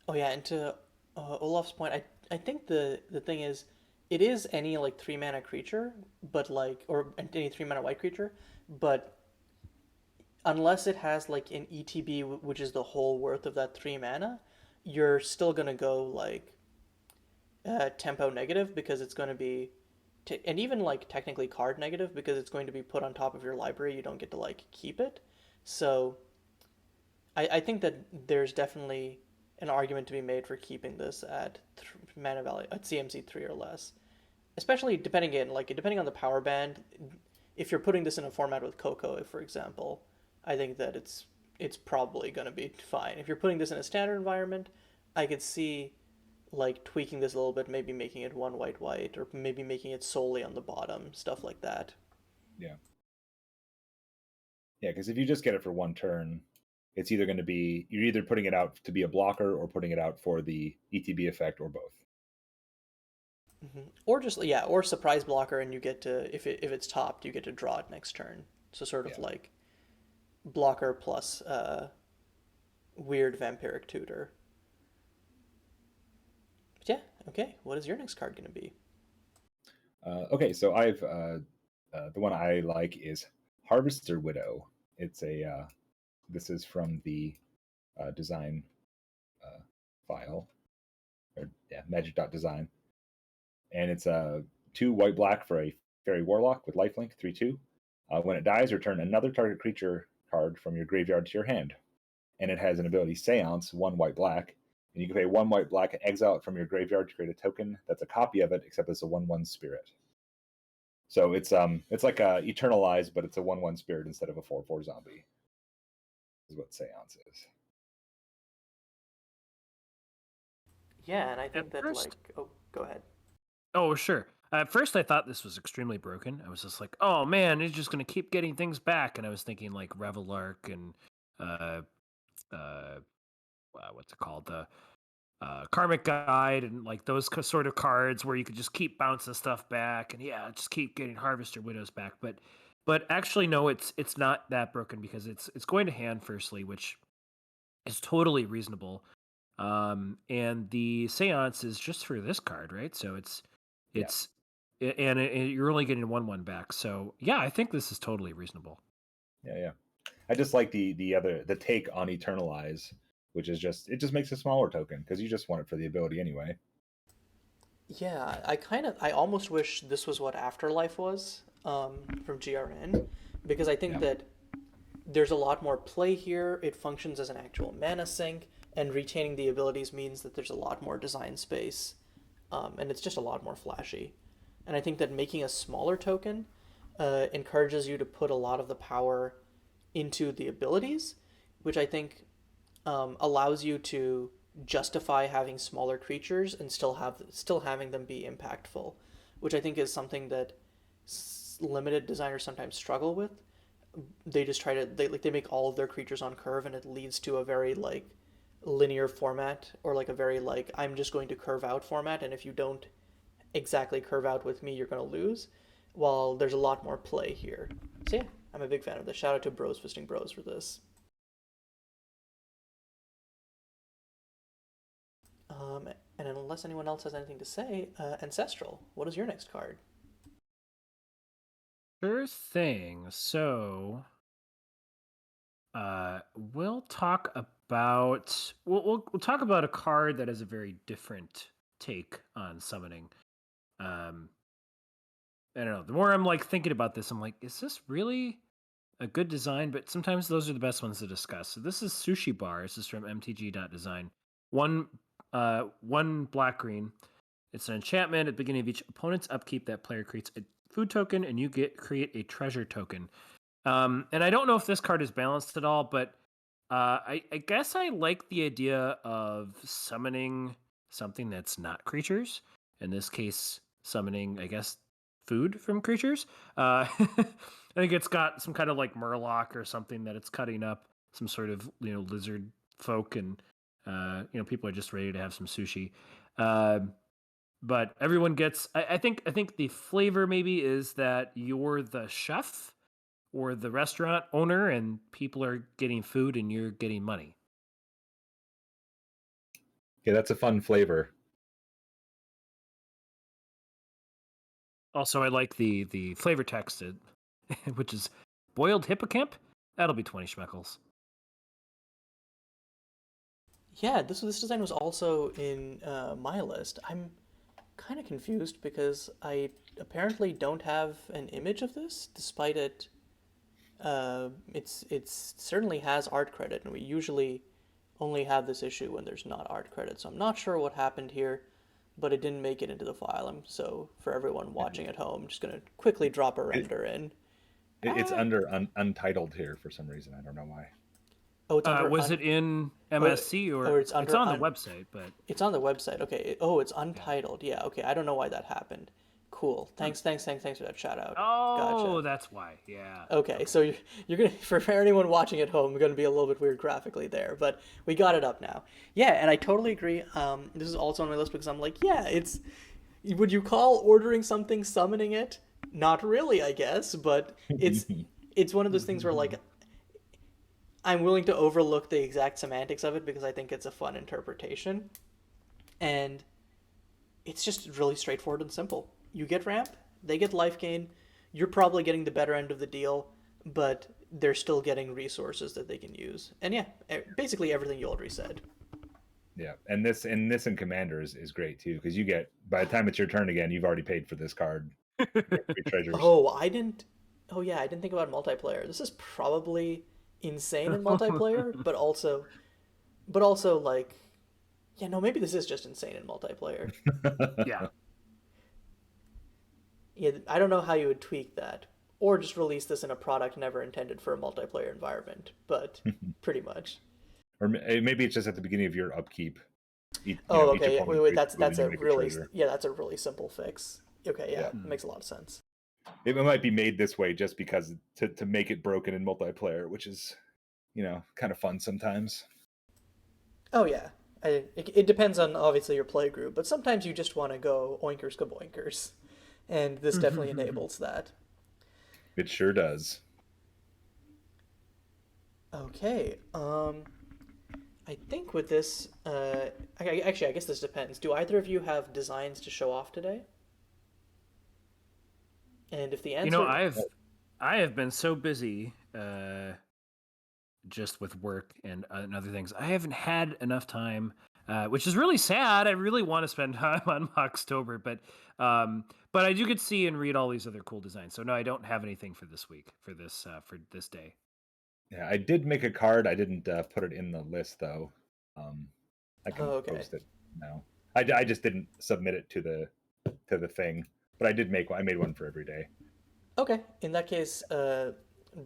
Speaker 1: Oh yeah, and to Olaf's point, I think the thing is, it is any like 3 mana creature, but like, or any 3 mana white creature, but unless it has like an ETB, which is the whole worth of that 3 mana, you're still gonna go like tempo negative, because it's going to be, and even like technically card negative, because it's going to be put on top of your library. You don't get to like keep it. So I think that there's definitely an argument to be made for keeping this at mana value at CMC 3 or less. especially depending on the power band. If you're putting this in a format with Coco, for example, I think that it's probably going to be fine. If you're putting this in a standard environment, I could see like tweaking this a little bit, maybe making it one white white, or maybe making it solely on the bottom, stuff like that.
Speaker 2: Yeah. Yeah, because if you just get it for one turn, it's either going to be you're either putting it out to be a blocker or putting it out for the ETB effect or both.
Speaker 1: Or just or surprise blocker, and you get to if it's topped, you get to draw it next turn. So sort of like blocker plus weird vampiric tutor. But yeah, okay. What is your next card going to be?
Speaker 2: Okay, so I've the one I like is Harvester Widow. It's a this is from the design file, or magic.design, and it's a 2 white black for a fairy warlock with lifelink 3/2. When it dies, return another target creature card from your graveyard to your hand, and it has an ability Seance 1 white black, and you can pay 1 white black and exile it from your graveyard to create a token that's a copy of it, except it's a 1/1 spirit. So it's like a Eternalize, but it's a 1/1 spirit instead of a 4/4 zombie. Is what Seance is.
Speaker 1: Yeah, and I think
Speaker 3: At
Speaker 1: that
Speaker 3: first,
Speaker 1: go ahead.
Speaker 3: Oh, sure. At first, I thought this was extremely broken. I was just like, "Oh man, it's just gonna keep getting things back." And I was thinking like Revelark and uh, uh, what's it called? The Karmic Guide and like those sort of cards where you could just keep bouncing stuff back and yeah, just keep getting Harvester Widows back. But actually, no, it's not that broken because it's going to hand firstly, which is totally reasonable. And the Seance is just for this card, right? So it's you're only getting 1/1 back. So yeah, I think this is totally reasonable.
Speaker 2: Yeah. I just like the take on Eternalize, which is just it just makes a smaller token because you just want it for the ability anyway.
Speaker 1: Yeah, I almost wish this was what Afterlife was from GRN, because I think that there's a lot more play here. It functions as an actual mana sink, and retaining the abilities means that there's a lot more design space, and it's just a lot more flashy. And I think that making a smaller token encourages you to put a lot of the power into the abilities, which I think allows you to justify having smaller creatures and still having them be impactful, which I think is something that limited designers sometimes struggle with. They just try to they make all of their creatures on curve, and it leads to a very like linear format, or like a very like I'm just going to curve out format, and if you don't exactly curve out with me, you're going to lose. While there's a lot more play here. So yeah, I'm a big fan of this. Shout out to BrosFistingBros for this. And unless anyone else has anything to say, Ancestral, what is your next card?
Speaker 3: Sure thing. So we'll talk about we'll talk about a card that has a very different take on summoning. Um, I don't know. The more I'm like thinking about this, I'm like, is this really a good design? But sometimes those are the best ones to discuss. So this is Sushi Bar. This is from mtg.design. One black green. It's an enchantment at the beginning of each opponent's upkeep. That player creates a food token, and you create a treasure token. And I don't know if this card is balanced at all, but I guess I like the idea of summoning something that's not creatures. In this case, summoning, I guess, food from creatures. I think it's got some kind of like murloc or something that it's cutting up, some sort of lizard folk, and people are just ready to have some sushi. But everyone gets. I think the flavor maybe is that you're the chef or the restaurant owner, and people are getting food and you're getting money.
Speaker 2: Yeah, that's a fun flavor.
Speaker 3: Also, I like the flavor text, which is boiled hippocamp. That'll be 20 schmeckles.
Speaker 1: Yeah, this design was also in my list. I'm kind of confused because I apparently don't have an image of this, despite it. It's certainly has art credit, and we usually only have this issue when there's not art credit. So I'm not sure what happened here, but it didn't make it into the file. So for everyone watching at home, I'm just gonna quickly drop a render in.
Speaker 2: It's under untitled here for some reason. I don't know why.
Speaker 1: Oh, it's under.
Speaker 3: Was it in MSC
Speaker 1: or
Speaker 3: it's
Speaker 1: under
Speaker 3: on the website? But
Speaker 1: it's on the website. Okay. It's untitled. Yeah. Okay. I don't know why that happened. Cool. Thanks for that shout out.
Speaker 3: Oh,
Speaker 1: Gotcha.
Speaker 3: that's why. Yeah.
Speaker 1: Okay, so you're gonna for anyone watching at home, gonna be a little bit weird graphically there, but we got it up now. Yeah, and I totally agree. This is also on my list because I'm like, yeah, it's. Would you call ordering something summoning it? Not really, I guess, but it's one of those things where like I'm willing to overlook the exact semantics of it because I think it's a fun interpretation, and it's just really straightforward and simple. You get ramp, they get life gain. You're probably getting the better end of the deal, but they're still getting resources that they can use. And yeah, basically everything you already said.
Speaker 2: Yeah, and this in Commander is great too because you get by the time it's your turn again, you've already paid for this card. Treasures.
Speaker 1: I didn't think about multiplayer. This is probably insane in multiplayer, but also like, yeah, no, maybe this is just insane in multiplayer.
Speaker 3: Yeah.
Speaker 1: Yeah, I don't know how you would tweak that, or just release this in a product never intended for a multiplayer environment, but pretty much.
Speaker 2: Or maybe it's just at the beginning of your upkeep.
Speaker 1: Okay. Yeah, wait. That's a really simple fix. Okay, yeah, it makes a lot of sense.
Speaker 2: It might be made this way just because to make it broken in multiplayer, which is, kind of fun sometimes.
Speaker 1: Oh yeah, it depends on obviously your play group, but sometimes you just want to go oinkers kaboinkers, and this definitely enables that.
Speaker 2: It sure does.
Speaker 1: Okay. I think with this, actually, I guess this depends. Do either of you have designs to show off today? And if the answer,
Speaker 3: I have been so busy, just with work and other things, I haven't had enough time, which is really sad. I really want to spend time on Moxtober, but I do get to see and read all these other cool designs. So no, I don't have anything for this week for this day.
Speaker 2: Yeah, I did make a card. I didn't put it in the list though. I can post it now. I just didn't submit it to the thing, but I did make one. I made one for every day.
Speaker 1: Okay, in that case,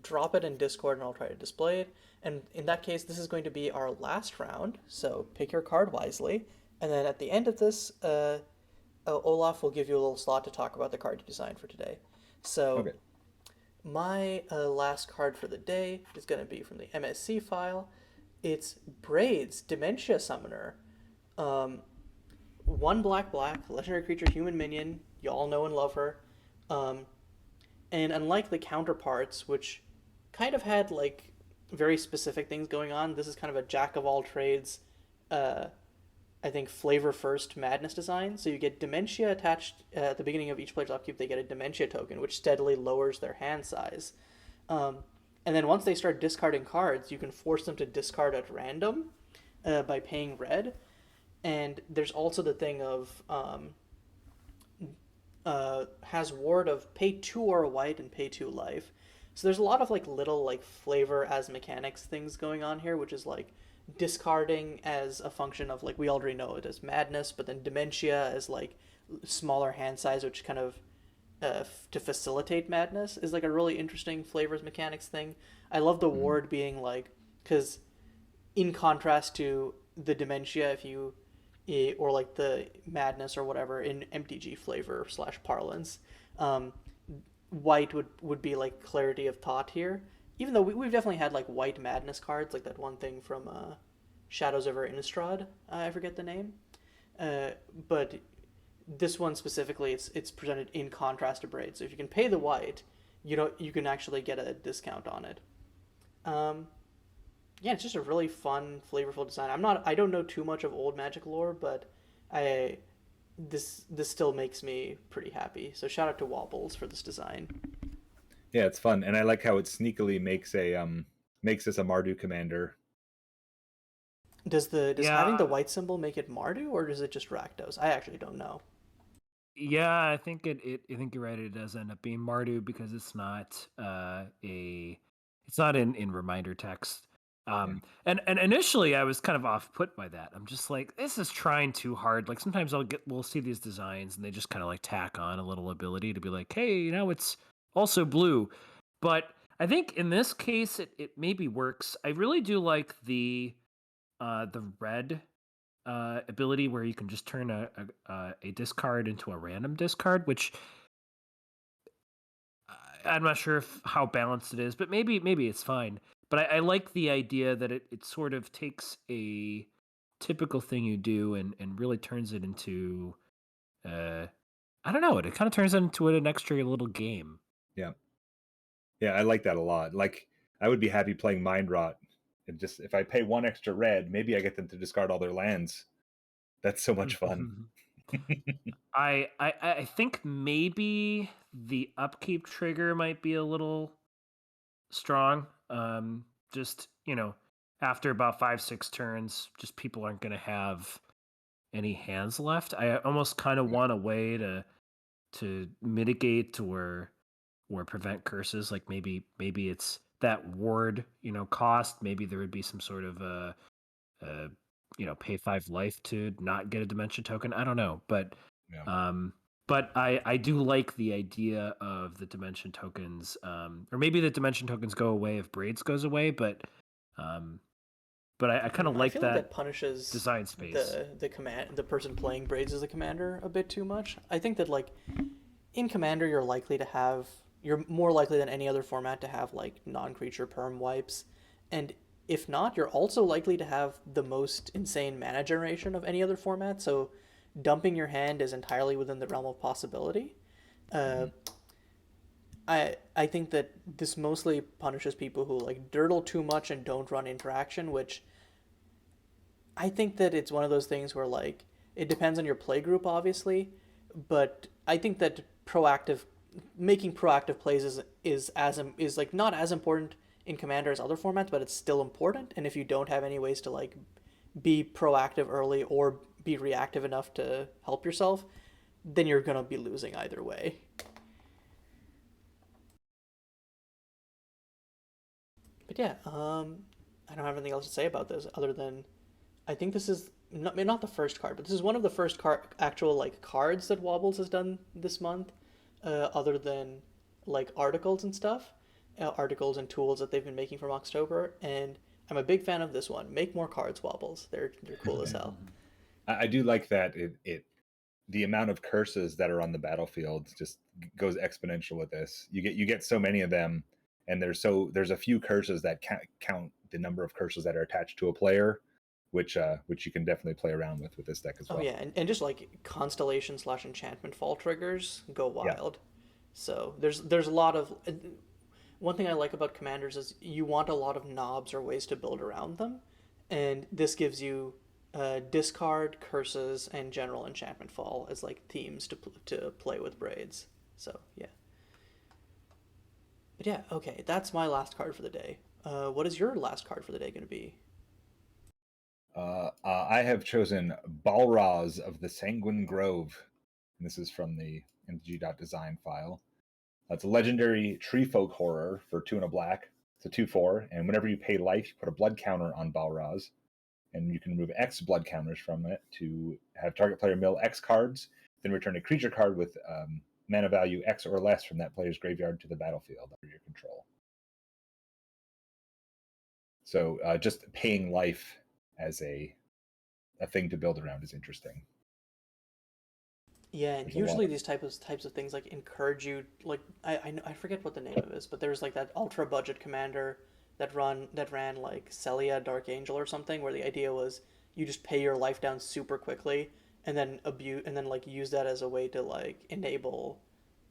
Speaker 1: drop it in Discord and I'll try to display it. And in that case, this is going to be our last round, so pick your card wisely. And then at the end of this, Olaf will give you a little slot to talk about the card you designed for today. So
Speaker 2: okay.
Speaker 1: My last card for the day is going to be from the MSC file. It's Braids, Dementia Summoner. 1 black, legendary creature, human minion. You all know and love her. And unlike the counterparts, which kind of had like very specific things going on, this is kind of a jack of all trades, I think flavor first madness design. So you get Dementia attached at the beginning of each player's upkeep. They get a Dementia token, which steadily lowers their hand size. And then once they start discarding cards, you can force them to discard at random by paying red. And there's also the thing of has ward of pay 2 or a white and pay 2 life. So there's a lot of like little like flavor as mechanics things going on here, which is like discarding as a function of like we already know it as madness, but then dementia as like smaller hand size, which kind of to facilitate madness is like a really interesting flavors mechanics thing. I love the ward being like, because in contrast to the dementia, if you or like the madness or whatever in MTG flavor / parlance, white would be like clarity of thought here. Even though we've definitely had like white madness cards, like that one thing from Shadows over Innistrad, I forget the name, but this one specifically, it's presented in contrast to Braids. So if you can pay the white, you can actually get a discount on it. Yeah, it's just a really fun, flavorful design. I don't know too much of old Magic lore, but this still makes me pretty happy. So shout out to Wobbles for this design.
Speaker 2: Yeah, it's fun, and I like how it sneakily makes this a Mardu commander.
Speaker 1: Does having the white symbol make it Mardu, or does it just Rakdos? I actually don't know.
Speaker 3: Yeah, I think I think you're right. It does end up being Mardu because it's not it's not in reminder text. And initially I was kind of off put by that. I'm just like, this is trying too hard. Like sometimes we'll see these designs and they just kind of like tack on a little ability to be like, hey, it's also blue. But I think in this case it maybe works. I really do like the red ability where you can just turn a discard into a random discard, which I'm not sure how balanced it is, but maybe it's fine. But I like the idea that it sort of takes a typical thing you do and really turns it into I don't know, it kind of turns it into an extra little game.
Speaker 2: Yeah. Yeah, I like that a lot. Like, I would be happy playing Mind Rot. And just if I pay 1 extra red, maybe I get them to discard all their lands. That's so much fun.
Speaker 3: I think maybe the upkeep trigger might be a little strong. Just after about 5-6 turns, just people aren't going to have any hands left. I almost kind of want a way to mitigate or prevent curses. Like maybe it's that ward cost. Maybe there would be some sort of pay 5 life to not get a Dementia token. I don't know, but
Speaker 2: Yeah.
Speaker 3: but I do like the idea of the dimension tokens, or maybe the dimension tokens go away if Braids goes away, but I kind of
Speaker 1: I
Speaker 3: like
Speaker 1: feel
Speaker 3: that
Speaker 1: like that punishes
Speaker 3: design space.
Speaker 1: the person playing Braids as a commander a bit too much. I think that like in commander you're more likely than any other format to have like non-creature perm wipes, and if not, you're also likely to have the most insane mana generation of any other format. So dumping your hand is entirely within the realm of possibility. Uh, I think that this mostly punishes people who like dirtle too much and don't run interaction, which I think that it's one of those things where like it depends on your play group, obviously, but I think that making proactive plays is like not as important in Commander as other formats, but it's still important. And if you don't have any ways to like be proactive early or be reactive enough to help yourself, then you're gonna be losing either way. But yeah, I don't have anything else to say about this other than I think this is not the first card, but this is one of the first actual like cards that Wobbles has done this month, other than like articles and stuff, articles and tools that they've been making for Moxtober, and I'm a big fan of this one. Make more cards, Wobbles. They're cool as hell.
Speaker 2: I do like that the amount of curses that are on the battlefield just goes exponential with this. You get so many of them, and there's a few curses that count the number of curses that are attached to a player, which you can definitely play around with this deck as well.
Speaker 1: Oh yeah, and just like constellation / enchantment fall triggers go wild. Yeah. So there's a lot of one thing I like about commanders is you want a lot of knobs or ways to build around them, and this gives you discard, curses, and general enchantment fall as like themes to play with Braids. So yeah. But yeah, okay, that's my last card for the day. What is your last card for the day going to be?
Speaker 2: I have chosen Balraz of the Sanguine Grove. And this is from the mtg.design file. It's a legendary tree folk horror for 2 and a black. It's a 2/4, and whenever you pay life, you put a blood counter on Balraz, and you can remove X blood counters from it to have target player mill X cards, then return a creature card with mana value X or less from that player's graveyard to the battlefield under your control. So just paying life as a thing to build around is interesting.
Speaker 1: Yeah, and usually these types of things like encourage you like I forget what the name of it is, but there's like that ultra budget commander that ran like Celia Dark Angel or something where the idea was you just pay your life down super quickly and then like use that as a way to like enable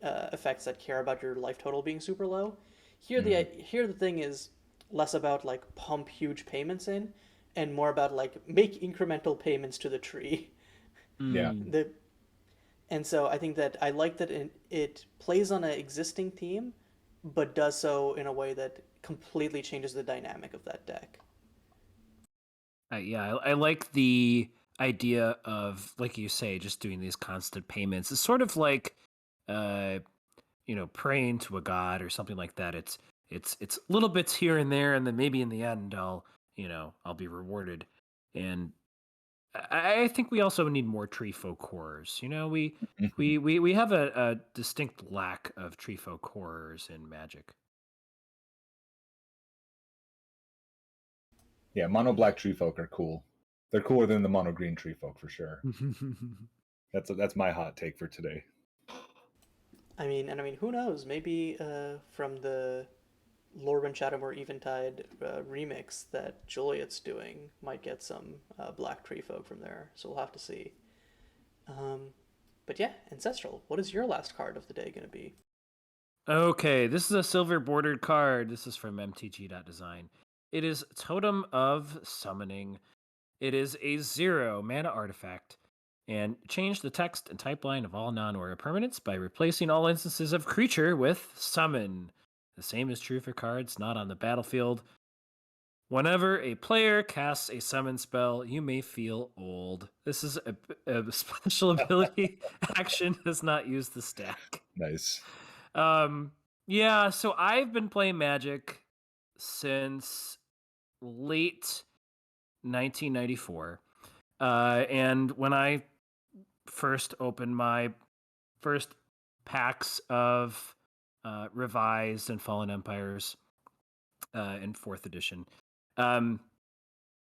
Speaker 1: effects that care about your life total being super low. Here the thing is less about like pump huge payments in and more about like make incremental payments to the tree.
Speaker 2: Yeah.
Speaker 1: And so I think that I like that it plays on an existing theme, but does so in a way that completely changes the dynamic of that deck.
Speaker 3: Yeah, I like the idea of, like you say, just doing these constant payments. It's sort of like, praying to a god or something like that. It's little bits here and there, and then maybe in the end, I'll be rewarded. And I think we also need more tree folk horrors. We have a distinct lack of tree folk horrors in Magic.
Speaker 2: Yeah, mono black tree folk are cool. They're cooler than the mono green tree folk for sure. That's my hot take for today.
Speaker 1: I mean, who knows? Maybe from the Lorwyn Shadowmoor Eventide remix that Juliet's doing might get some black tree folk from there. So we'll have to see. But yeah, Ancestral, what is your last card of the day going to be?
Speaker 3: Okay, this is a silver bordered card. This is from mtgdesign. It is Totem of Summoning. It is a 0 mana artifact. And change the text and type line of all non-aura permanents by replacing all instances of creature with summon. The same is true for cards not on the battlefield. Whenever a player casts a summon spell, you may feel old. This is a special ability. Action does not use the stack.
Speaker 2: Nice.
Speaker 3: Yeah, so I've been playing Magic since late 1994. And when I first opened my first packs of Revised and Fallen Empires in 4th edition,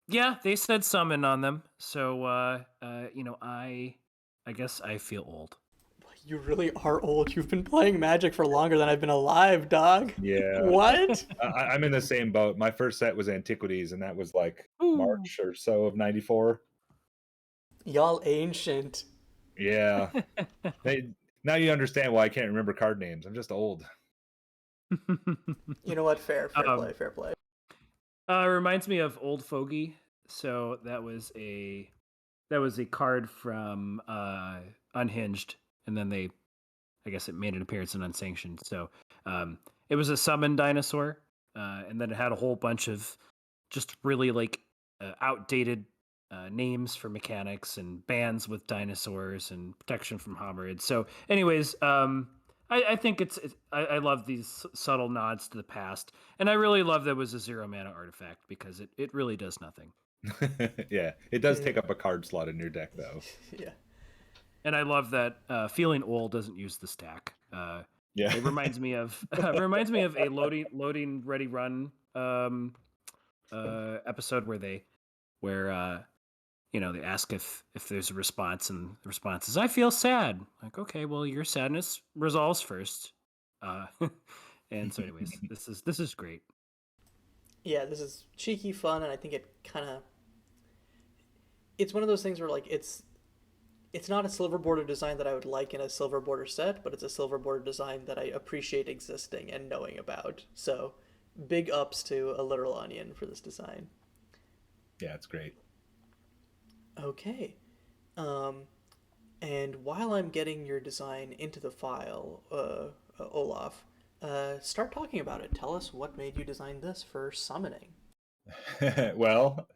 Speaker 3: yeah, they said summon on them. So, I guess I feel old.
Speaker 1: You really are old. You've been playing Magic for longer than I've been alive, dog.
Speaker 2: Yeah.
Speaker 1: What?
Speaker 2: I'm in the same boat. My first set was Antiquities, and that was like March or so of 94.
Speaker 1: Y'all ancient.
Speaker 2: Yeah. Now you understand why I can't remember card names. I'm just old.
Speaker 1: You know what? Fair play, fair play.
Speaker 3: Reminds me of Old Fogey. So that was a card from Unhinged, and then I guess it made an appearance in Unsanctioned. So it was a summon dinosaur, and then it had a whole bunch of just really like outdated names for mechanics and bands with dinosaurs and protection from homerids. So, anyways, I think I love these subtle nods to the past, and I really love that it was a 0 mana artifact because it really does nothing.
Speaker 2: Yeah, it does take up a card slot in your deck, though.
Speaker 1: Yeah.
Speaker 3: And I love that feeling old doesn't use the stack.
Speaker 2: Yeah,
Speaker 3: it reminds me of a loading ready run episode where they ask if there's a response, and the response is I feel sad. Like, okay, well, your sadness resolves first. And so, anyways, this is great.
Speaker 1: Yeah, this is cheeky fun, and I think it's one of those things where like it's not a silver border design that I would like in a silver border set, but it's a silver border design that I appreciate existing and knowing about. So big ups to ALiteralOnion for this design.
Speaker 2: Yeah, it's great.
Speaker 1: Okay. And while I'm getting your design into the file, Olaf, start talking about it. Tell us what made you design this for summoning.
Speaker 2: Well,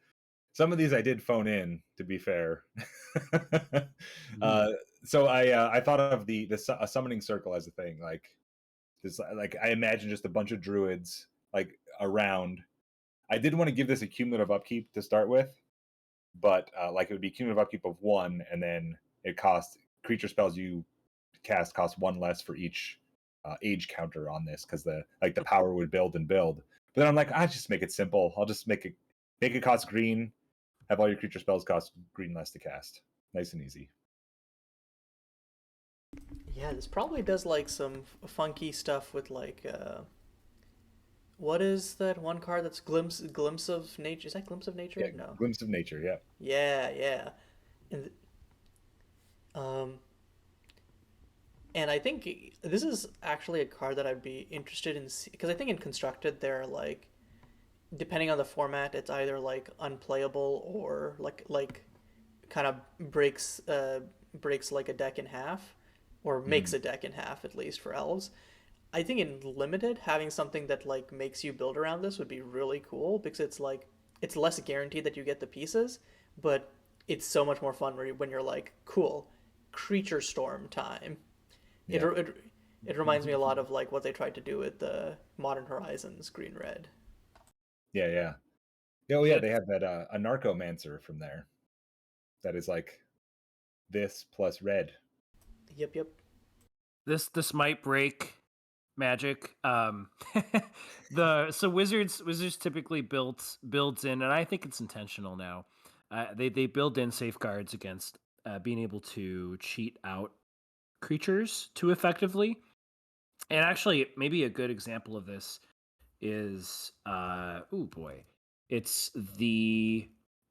Speaker 2: some of these I did phone in, to be fair. So I thought of a summoning circle as a thing, like this. Like I imagine just a bunch of druids like around. I did want to give this a cumulative upkeep to start with, but like it would be cumulative upkeep of 1, and then it costs creature spells you cast cost 1 less for each age counter on this, because the power would build and build. But then I'm like, I just make it simple. I'll just make it cost green. Have all your creature spells cost green less to cast. Nice and easy.
Speaker 1: Yeah, this probably does like some funky stuff with like what is that one card that's glimpse of nature? Is that glimpse of nature?
Speaker 2: Yeah,
Speaker 1: no.
Speaker 2: Glimpse of Nature, yeah.
Speaker 1: Yeah. And and I think this is actually a card that I'd be interested in, because I think in Constructed they're like, depending on the format, it's either like unplayable or like kind of breaks like a deck in half, or makes a deck in half, at least for elves. I think in Limited, having something that like makes you build around this would be really cool, because it's like it's less guaranteed that you get the pieces, but it's so much more fun when you're like, cool, creature storm time.
Speaker 2: Yeah.
Speaker 1: It reminds me a lot of like what they tried to do with the Modern Horizons green red.
Speaker 2: Yeah. Oh yeah, they have that a Narcomancer from there. That is like this plus red.
Speaker 1: Yep.
Speaker 3: This might break Magic. So Wizards typically builds in, and I think it's intentional now. They build in safeguards against being able to cheat out creatures too effectively. And actually, maybe a good example of this is it's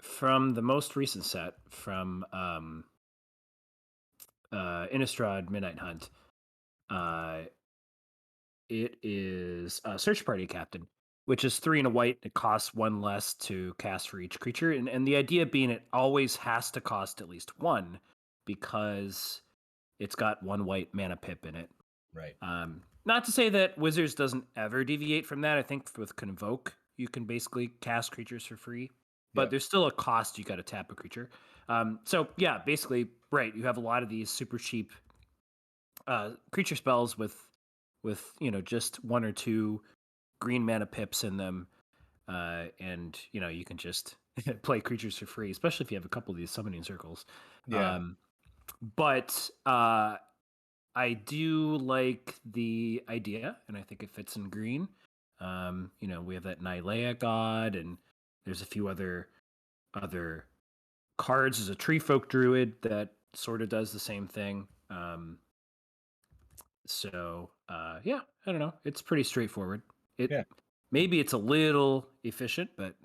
Speaker 3: from the most recent set from Innistrad Midnight Hunt. It is a Search Party Captain, which is 3 and a white. It costs 1 less to cast for each creature. And the idea being it always has to cost at least 1 because it's got 1 white mana pip in it.
Speaker 2: Right.
Speaker 3: Not to say that Wizards doesn't ever deviate from that. I think with Convoke, you can basically cast creatures for free, but there's still a cost. You got to tap a creature. So yeah, basically, right. You have a lot of these super cheap creature spells with just 1 or 2 green mana pips in them, and you can just play creatures for free, especially if you have a couple of these summoning circles.
Speaker 2: Yeah.
Speaker 3: But I do like the idea, and I think it fits in green. We have that Nylea god, and there's a few other cards. There's a Tree Folk Druid that sort of does the same thing. Yeah, I don't know. It's pretty straightforward. Maybe it's a little efficient, but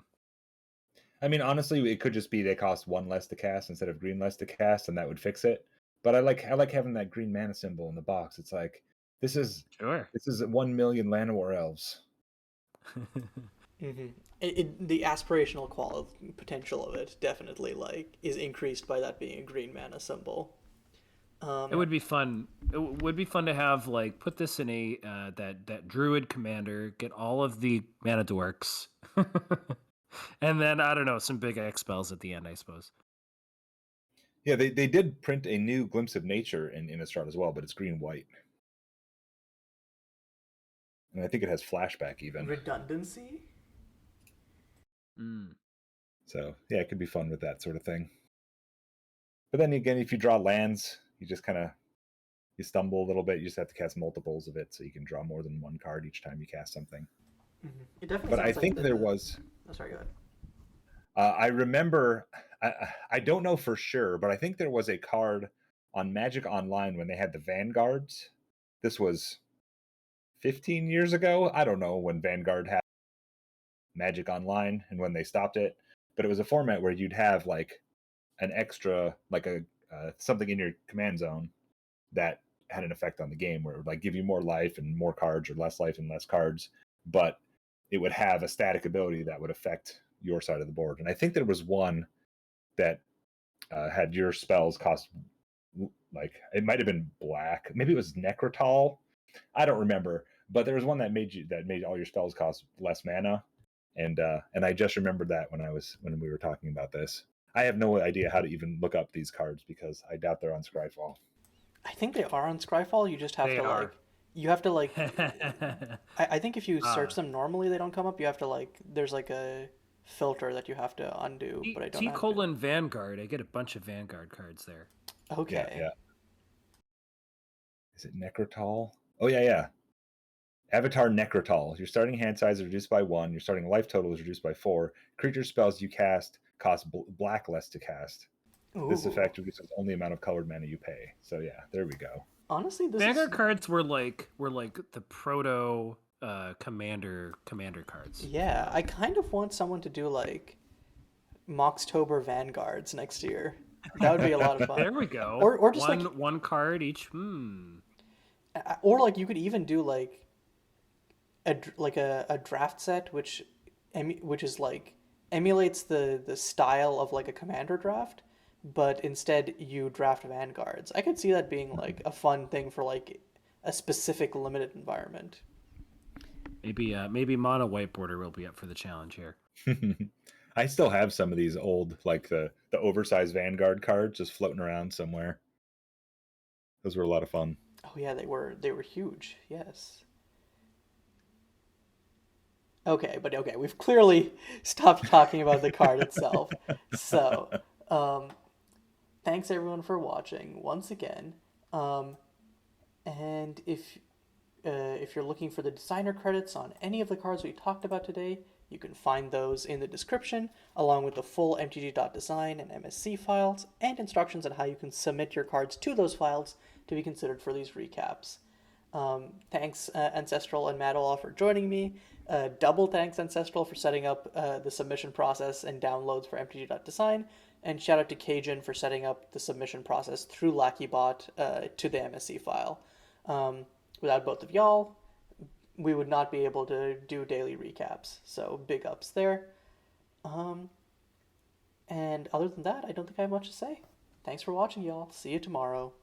Speaker 2: I mean, honestly, it could just be they cost 1 less to cast instead of green less to cast, and that would fix it. But I like having that green mana symbol in the box. It's like this is 1 million Llanowar elves.
Speaker 1: The aspirational potential of it definitely is increased by that being a green mana symbol.
Speaker 3: It would be fun. It would be fun to have put this in a that druid commander, get all of the mana dorks, and then I don't know, some big X spells at the end, I suppose.
Speaker 2: Yeah, they did print a new Glimpse of Nature in Innistrad as well, but it's green-white. And I think it has flashback even.
Speaker 1: Redundancy?
Speaker 2: So, yeah, it could be fun with that sort of thing. But then again, if you draw lands, you just kind of you stumble a little bit. You just have to cast multiples of it so you can draw more than 1 card each time you cast something.
Speaker 1: It definitely
Speaker 2: but I think there was...
Speaker 1: Oh, sorry, go ahead.
Speaker 2: I remember, I don't know for sure, but I think there was a card on Magic Online when they had the Vanguards. This was 15 years ago. I don't know when Vanguard had Magic Online and when they stopped it, but it was a format where you'd have an extra, something in your command zone that had an effect on the game where it would give you more life and more cards, or less life and less cards, but it would have a static ability that would affect your side of the board. And I think there was one that had your spells cost it might have been black, maybe it was Necrotol, I don't remember, but there was one that made all your spells cost less mana, and I just remembered that when we were talking about this. I have no idea how to even look up these cards because I doubt they're on Scryfall.
Speaker 1: I think they are on Scryfall. You just have to I think if you search them normally, they don't come up. You have to there's a filter that you have to undo. But I don't.
Speaker 3: Vanguard. I get a bunch of Vanguard cards there.
Speaker 1: Okay.
Speaker 2: Yeah. Is it Necrotol? Oh yeah. Avatar Necrotol. Your starting hand size is reduced by 1. Your starting life total is reduced by 4. Creature spells you cast cost black less to cast. Ooh. This effect reduces only amount of colored mana you pay. So yeah, there we go.
Speaker 1: Honestly,
Speaker 3: Vanguard cards were like the proto commander cards.
Speaker 1: Yeah, I kind of want someone to do Moxtober Vanguards next year. That would be a lot of fun.
Speaker 3: There we go.
Speaker 1: Or just
Speaker 3: one card each.
Speaker 1: Or you could even do a draft set which is emulates the style of a commander draft, but instead you draft Vanguards. I could see that being a fun thing for a specific limited environment.
Speaker 3: Maybe Mono White Border will be up for the challenge here.
Speaker 2: I still have some of these old the oversized Vanguard cards just floating around somewhere. Those were a lot of fun.
Speaker 1: Oh yeah, they were huge. Yes. Okay, but okay, we've clearly stopped talking about the card itself. So, thanks everyone for watching once again. And if you're looking for the designer credits on any of the cards we talked about today, you can find those in the description, along with the full mtg.design and MSC files, and instructions on how you can submit your cards to those files to be considered for these recaps. Thanks, Ancestral and MadOlaf, for joining me. Double thanks, Ancestral, for setting up the submission process and downloads for mtg.design. And shout out to Cajun for setting up the submission process through LackeyBot to the MSC file. Without both of y'all, we would not be able to do daily recaps. So big ups there. And other than that, I don't think I have much to say. Thanks for watching, y'all. See you tomorrow.